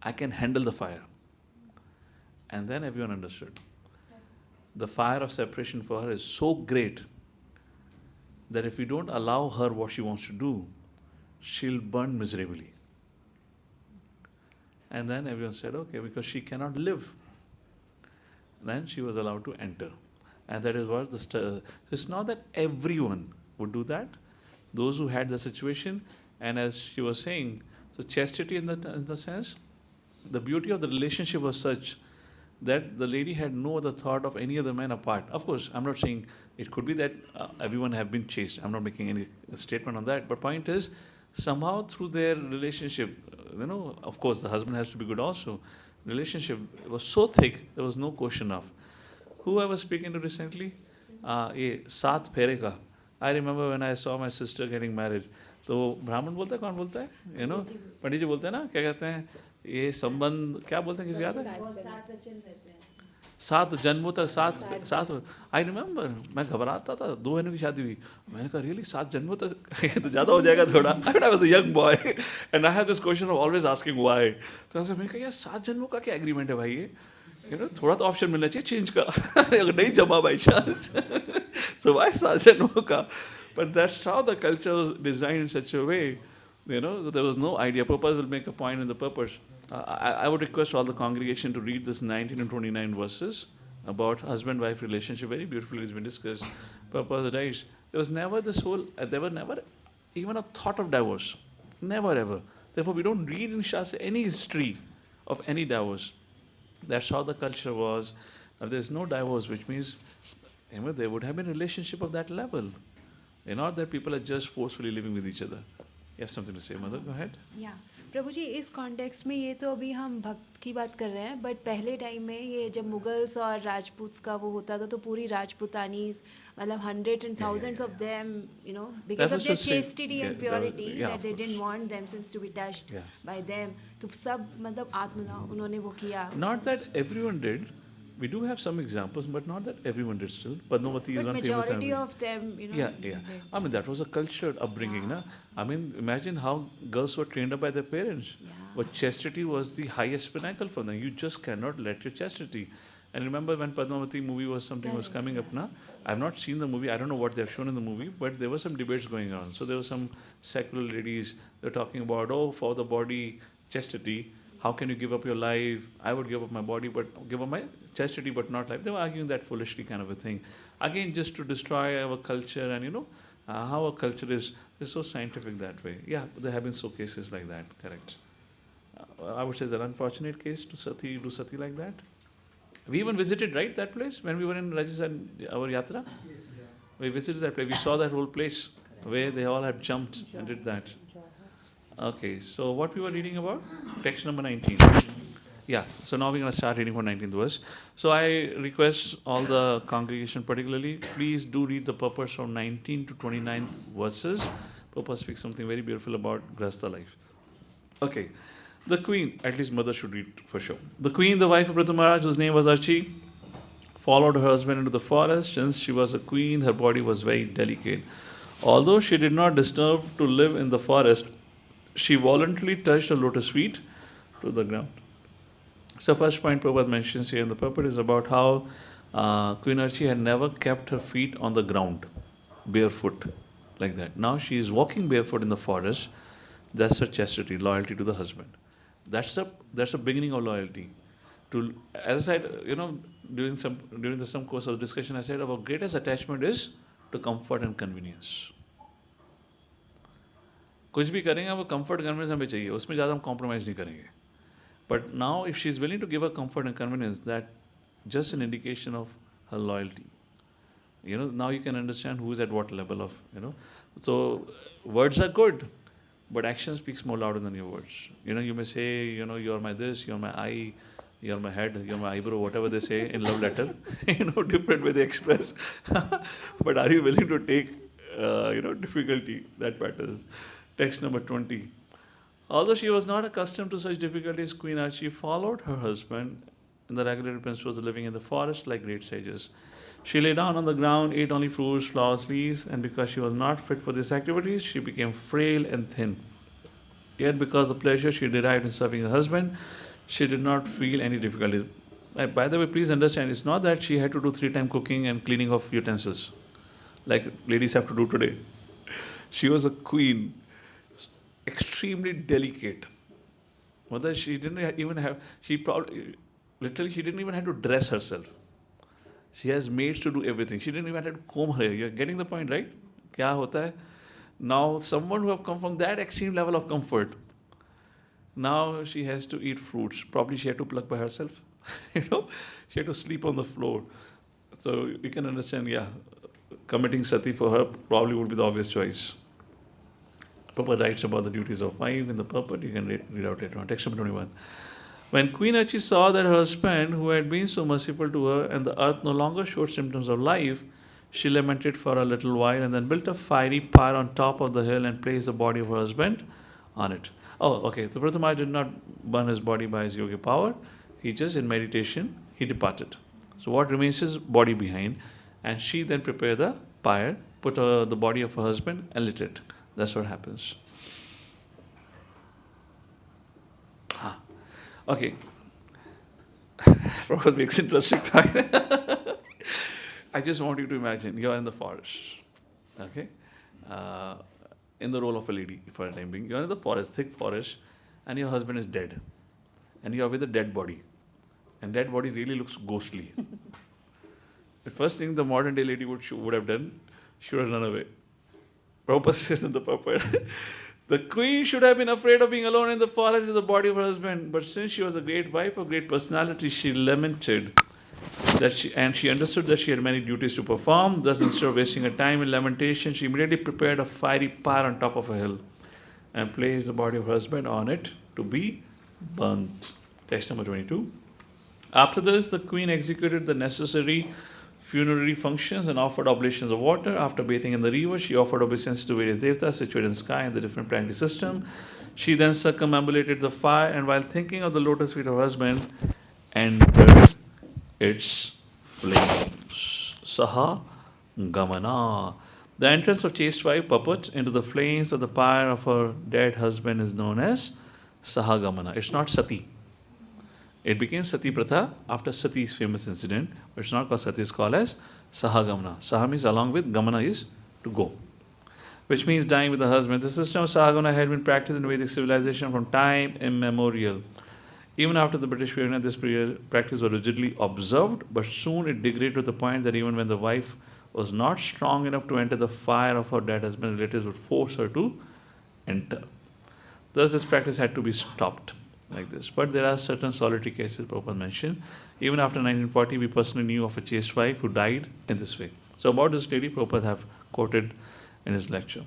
I can handle the fire. And then everyone understood. The fire of separation for her is so great that if we don't allow her what she wants to do, she'll burn miserably. And then everyone said, okay, because she cannot live. Then she was allowed to enter. And that is what so it's not that everyone would do that. Those who had the situation, and as she was saying, so chastity in the sense, the beauty of the relationship was such that the lady had no other thought of any other man apart. Of course, I'm not saying it could be that everyone have been chaste. I'm not making any statement on that. But point is, somehow through their relationship, of course, the husband has to be good also. Relationship was so thick, there was no question of. Who I was speaking to recently? Saat Phere ka. I remember when I saw my sister getting married. तो ब्राह्मण बोलता है, कौन बोलता है? पंडित जी बोलते हैं ना, क्या कहते हैं? ये संबंध क्या बोलते हैं, किसी याद है? 7 जन्मों तक 7 आई रिमेंबर, मैं घबराता था, 2 बहनों की शादी हुई, मैंने कहा रियली 7 जन्मों तक तो ज़्यादा हो जाएगा थोड़ा. I was a young boy and I have this question of always asking why. तो मैंने कहा यार 7 जन्मों का क्या एग्रीमेंट है भाई ये? थोड़ा तो ऑप्शन मिलना चाहिए चेंज का. अगर नहीं जमा बाई चांस, so why 7 जन्मों का? But that's how the culture was designed in such a way, so there was no idea. Purpose will make a point in the purpose. I would request all the congregation to read this 19 and 29 verses about husband-wife relationship. Very beautifully it's been discussed. Purpose writes, there was never even a thought of divorce. Never ever. Therefore, we don't read in Shastra any history of any divorce. That's how the culture was. If there's no divorce, which means there would have been a relationship of that level. Not that people are just forcefully living with each other. You have something to say, Mother? Go ahead. Yeah. प्रभु जी, इस context में ये तो अभी हम भक्त की बात कर रहे हैं, बट पहले टाइम में ये जब मुगल्स और राजपूत्स का वो होता था, तो पूरी राजपूतानीज, मतलब hundreds and thousands of them, because of their chastity and purity, that they didn't want themselves to be touched by them. तो सब मतलब आत्मदाह उन्होंने वो किया. Not that everyone did. We do have some examples, but not that everyone did still. Padmavati is one famous example. But majority of them, Yeah. I mean, that was a cultured upbringing, na? I mean, imagine how girls were trained up by their parents. Yeah. But chastity was the highest pinnacle for them. You just cannot let your chastity. And remember when Padmavati movie was coming up, na? I've not seen the movie. I don't know what they've shown in the movie, but there were some debates going on. So there were some secular ladies, they're talking about, for the body, chastity. How can you give up your life? I would give up my body, but give up my chastity, but not life. They were arguing that foolishly kind of a thing. Again, just to destroy our culture and, how our culture is so scientific that way. Yeah, there have been so cases like that, correct. I would say it's an unfortunate case to do sati like that. We even visited, right, that place when we were in Rajasthan, our yatra? Yes, yeah. We visited that place. We saw that whole place where they all have jumped and did that. Okay, so what we were reading about? Text number 19. Yeah, so now we're going to start reading from 19th verse. So I request all the congregation particularly, please do read the purpose from 19 to 29th verses. Purpose speaks something very beautiful about Grahastha life. Okay, the queen, at least mother should read for sure. The queen, the wife of Pṛthu Mahārāja, whose name was Archi, followed her husband into the forest. Since she was a queen, her body was very delicate. Although she did not deserve to live in the forest, she voluntarily touched her lotus feet to the ground. So first point Prabhupada mentions here in the purport is about how Queen Archi had never kept her feet on the ground, barefoot, like that. Now she is walking barefoot in the forest. That's her chastity, loyalty to the husband. That's the beginning of loyalty. As I said, during some course of discussion, I said our greatest attachment is to comfort and convenience. कुछ भी करेंगे वो comfort convenience हमें चाहिए, उसमें ज़्यादा हम compromise नहीं करेंगे. But now if she is willing to give a comfort and convenience, that just an indication of her loyalty. Now you can understand who is at what level of, So words are good, but action speaks more louder than your words. You may say, you're my this, you're my eye, you're my head, you're my eyebrow, whatever they say in love letter. Different way they express. But are you willing to take, difficulty? That matters. Text number 20. Although she was not accustomed to such difficulties, Queen Archie followed her husband in the regulated principles of living in the forest like great sages. She lay down on the ground, ate only fruits, flowers, leaves, and because she was not fit for these activities, she became frail and thin. Yet, because of the pleasure she derived in serving her husband, she did not feel any difficulty. By the way, please understand, it's not that she had to do 3 time cooking and cleaning of utensils, like ladies have to do today. She was a queen, extremely delicate. Mother, she didn't even have, she probably, literally, she didn't even have to dress herself. She has maids to do everything. She didn't even have to comb her hair. You're getting the point, right? Kya hota hai? Now, someone who have come from that extreme level of comfort, now she has to eat fruits. Probably she had to pluck by herself. She had to sleep on the floor. So you can understand, committing sati for her probably would be the obvious choice. Prabhupada writes about the duties of wife in the purport. You can read out later on. Text number 21. When Queen Archie saw that her husband, who had been so merciful to her, and the earth no longer showed symptoms of life, she lamented for a little while and then built a fiery pyre on top of the hill and placed the body of her husband on it. Oh, okay. So Pṛthu Mahārāja did not burn his body by his yogi power. He just, in meditation, he departed. So what remains is body behind. And she then prepared the pyre, put the body of her husband and lit it. That's what happens. Okay. Prabhupada makes interesting, right? I just want you to imagine you're in the forest, okay? In the role of a lady for a time being. You're in the forest, thick forest, and your husband is dead. And you're with a dead body. And dead body really looks ghostly. The first thing the modern day lady would have done, she would have run away. Prabhupada says in the purport, the queen should have been afraid of being alone in the forest with the body of her husband. But since she was a great wife of great personality, she lamented that she understood that she had many duties to perform. Thus, instead of wasting her time in lamentation, she immediately prepared a fiery pyre on top of a hill and placed the body of her husband on it to be burnt. Text number 22. After this, the queen executed the necessary funerary functions and offered oblations of water. After bathing in the river, she offered obeisances to various devtas situated in the sky and the different planetary system. She then circumambulated the fire and while thinking of the lotus feet of her husband, entered its flames. Saha Gamana. The entrance of chaste wife, purport, into the flames of the pyre of her dead husband is known as Saha Gamana. It's not Sati. It became Sati Pratha after Sati's famous incident, but it's not called Sati, it's called as Sahagamana. Saha means along with, Gamana is to go, which means dying with the husband. The system of Sahagamana had been practiced in Vedic civilization from time immemorial. Even after the British period, this practice was rigidly observed, but soon it degraded to the point that even when the wife was not strong enough to enter the fire of her dead husband, relatives would force her to enter. Thus, this practice had to be stopped like this. But there are certain solitary cases Prabhupada mentioned. Even after 1940, we personally knew of a chaste wife who died in this way. So about this lady, Prabhupada have quoted in his lecture.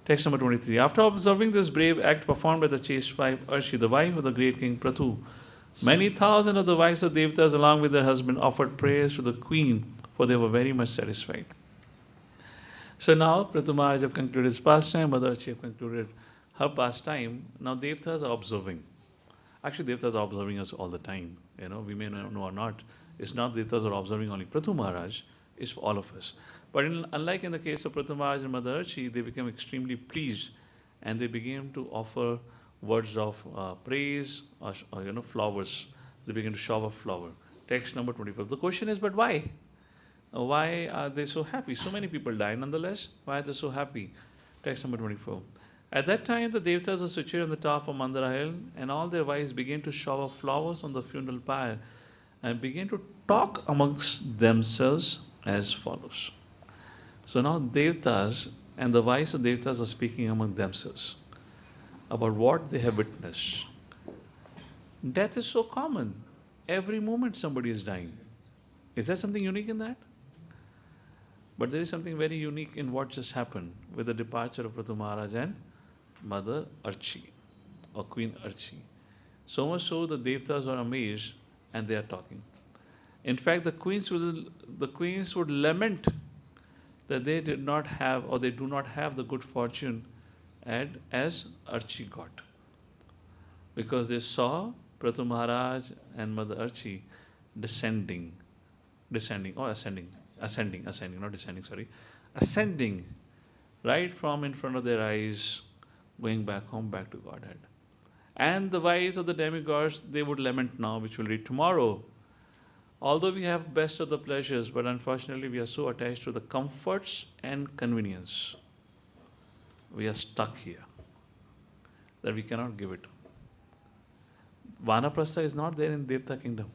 Text number 23. After observing this brave act performed by the chaste wife, Archie, the wife of the great king Pṛthu, many thousands of the wives of Devatas along with their husband offered prayers to the queen, for they were very much satisfied. So now Pṛthu Mahārāja have concluded his pastime, Mother Archie have concluded her pastime. Now Devatas are observing. Actually, Devatas are observing us all the time. We may know or not. It's not Devatas are observing only Pṛthu Mahārāja, it's for all of us. But unlike in the case of Pṛthu Mahārāja and Mother Archie, they became extremely pleased and they began to offer words of praise or flowers. They began to shower flower. Text number 24. The question is, but why? Why are they so happy? So many people die nonetheless. Why are they so happy? Text number 24. At that time, the Devatas were situated on the top of Mandara hill, and all their wives began to shower flowers on the funeral pyre and began to talk amongst themselves as follows. So now Devatas and the wives of Devatas are speaking among themselves about what they have witnessed. Death is so common. Every moment somebody is dying. Is there something unique in that? But there is something very unique in what just happened with the departure of Pṛthu Mahārāja and Mother Archie or Queen Archie. So much so the Devatas are amazed and they are talking. In fact, the queens would lament that they did not have or they do not have the good fortune as Archie got. because they saw Pṛthu Mahārāja and Mother Archie ascending, ascending right from in front of their eyes, going back home, back to Godhead. And the wives of the demigods, they would lament now, which we'll read tomorrow. Although we have best of the pleasures, but unfortunately we are so attached to the comforts and convenience. We are stuck here, that we cannot give it up. Vanaprastha is not there in Devta kingdom.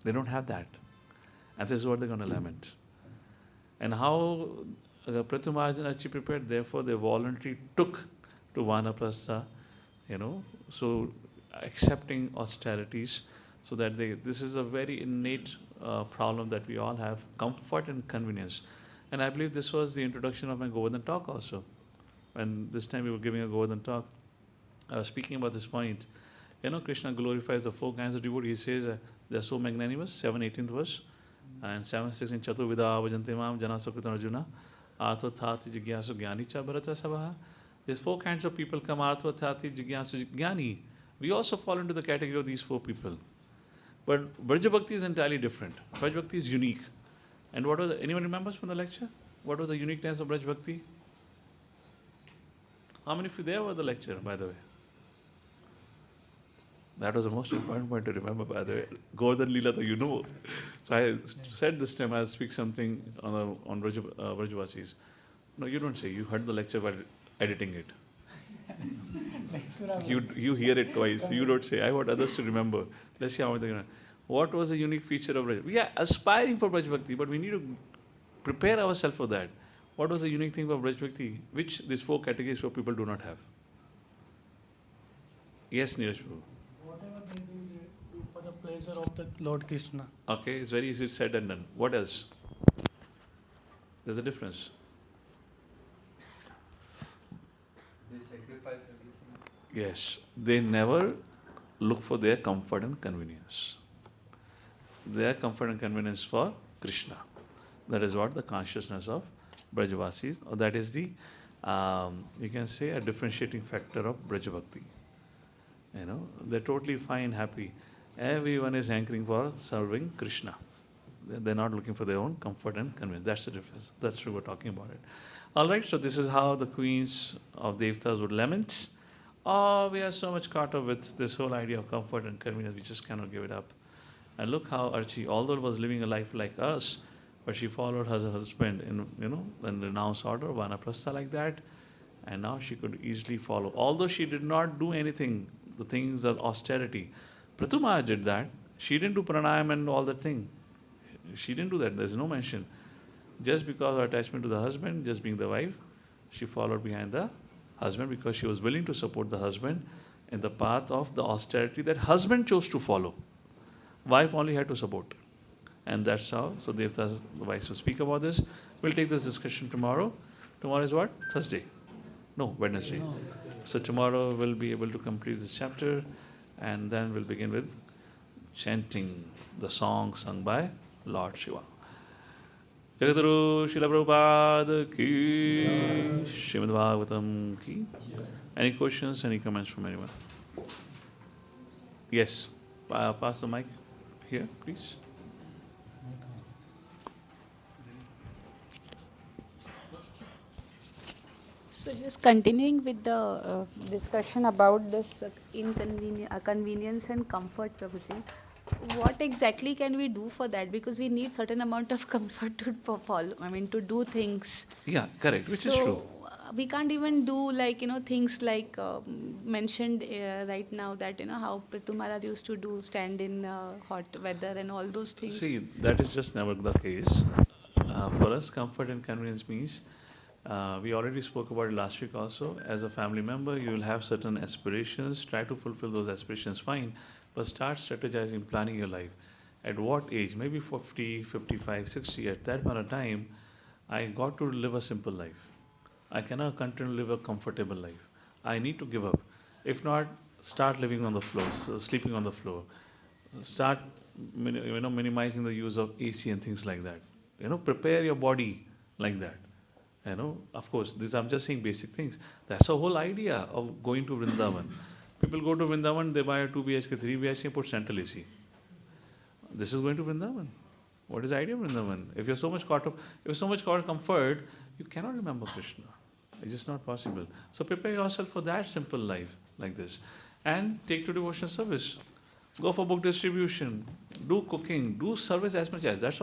They don't have that. And this is what they're going to lament. And how Pṛthu Mahārāja and Archie prepared, therefore they voluntarily took to Vanaprastha, so accepting austerities, so that this is a very innate problem that we all have, comfort and convenience. And I believe this was the introduction of my Govardhan talk also. When this time we were giving a Govardhan talk, I was speaking about this point. Krishna glorifies the 4 kinds of devotees. He says they are so magnanimous, 18th verse, and 16th, Chaturvidha Vajante Mam Jana Sukritan Arjuna, Artho Thati Jigyasu Gyani Cha Bharata Sabaha. There's 4 kinds of people come, Artho Thati Jigyasu Gyani. We also fall into the category of these 4 people. But Braja Bhakti is entirely different. Braja Bhakti is unique. And what was anyone remembers from the lecture? What was the uniqueness of Braja Bhakti? How many of you there were the lecture, by the way? That was the most important point to remember, by the way. Govardhan Leela, you know. So I said this time I'll speak something on Brajavasis. No, you don't say. You heard the lecture while editing it. You hear it twice. You don't say. I want others to remember. Let's see how they remember. What was the unique feature of Braj? We are aspiring for Braj Bhakti, but we need to prepare ourselves for that. What was the unique thing of Braj Bhakti, which these 4 categories of people do not have? Yes, Neeraj Prabhu. Whatever they do for the pleasure of the Lord Krishna. Okay, it's very easy said and done. What else? There's a difference. They sacrifice everything. Yes, they never look for their comfort and convenience. Their comfort and convenience for Krishna. That is what the consciousness of Brajavasis, or that is the, you can say, a differentiating factor of Braja Bhakti. They're totally fine, happy. Everyone is hankering for serving Krishna. They're not looking for their own comfort and convenience. That's the difference. That's what we're talking about it. All right, so this is how the queens of Devtas would lament. Oh, we are so much caught up with this whole idea of comfort and convenience, we just cannot give it up. And look how Archie, although was living a life like us, but she followed her husband in, in renounced order, Vanaprastha like that, and now she could easily follow. Although she did not do anything, the things of austerity. Pṛthu Mahārāja did that. She didn't do pranayam and all that thing. She didn't do that. There's no mention. Just because of her attachment to the husband, just being the wife, she followed behind the husband because she was willing to support the husband in the path of the austerity that husband chose to follow. Wife only had to support. And that's how, so Devtas, the wives will speak about this. We'll take this discussion tomorrow. Tomorrow is what? Thursday? No, Wednesday. So tomorrow we'll be able to complete this chapter, and then we'll begin with chanting the song sung by Lord Shiva. Jagadguru Srila Prabhupada ki, Srimad Bhagavatam ki. Any questions, any comments from anyone? Yes, pass the mic here, please. So just continuing with the discussion about this convenience and comfort, Prabhuji, what exactly can we do for that? Because we need certain amount of comfort to follow, to do things. Yeah, correct, which is true. We can't even do things like mentioned right now that, how Pṛthu Mahārāja used to do, stand in hot weather and all those things. See, that is just never the case. For us, comfort and convenience means, we already spoke about it last week also. As a family member, you will have certain aspirations. Try to fulfill those aspirations, fine. But start strategizing, planning your life. At what age? Maybe 50, 55, 60. At that point of time, I got to live a simple life. I cannot continue to live a comfortable life. I need to give up. If not, start living on the floor, sleeping on the floor. Start minimizing the use of AC and things like that. Prepare your body like that. You know, of course, this I'm just saying basic things. That's the whole idea of going to Vrindavan. People go to Vrindavan, they buy a 2 BHK, 3 BHK, put central AC. This is going to Vrindavan. What is the idea of Vrindavan? If you're so much caught up, if you're so much caught comfort, you cannot remember Krishna. It's just not possible. So prepare yourself for that simple life like this. And take to devotional service. Go for book distribution. Do cooking. Do service as much as. That's all.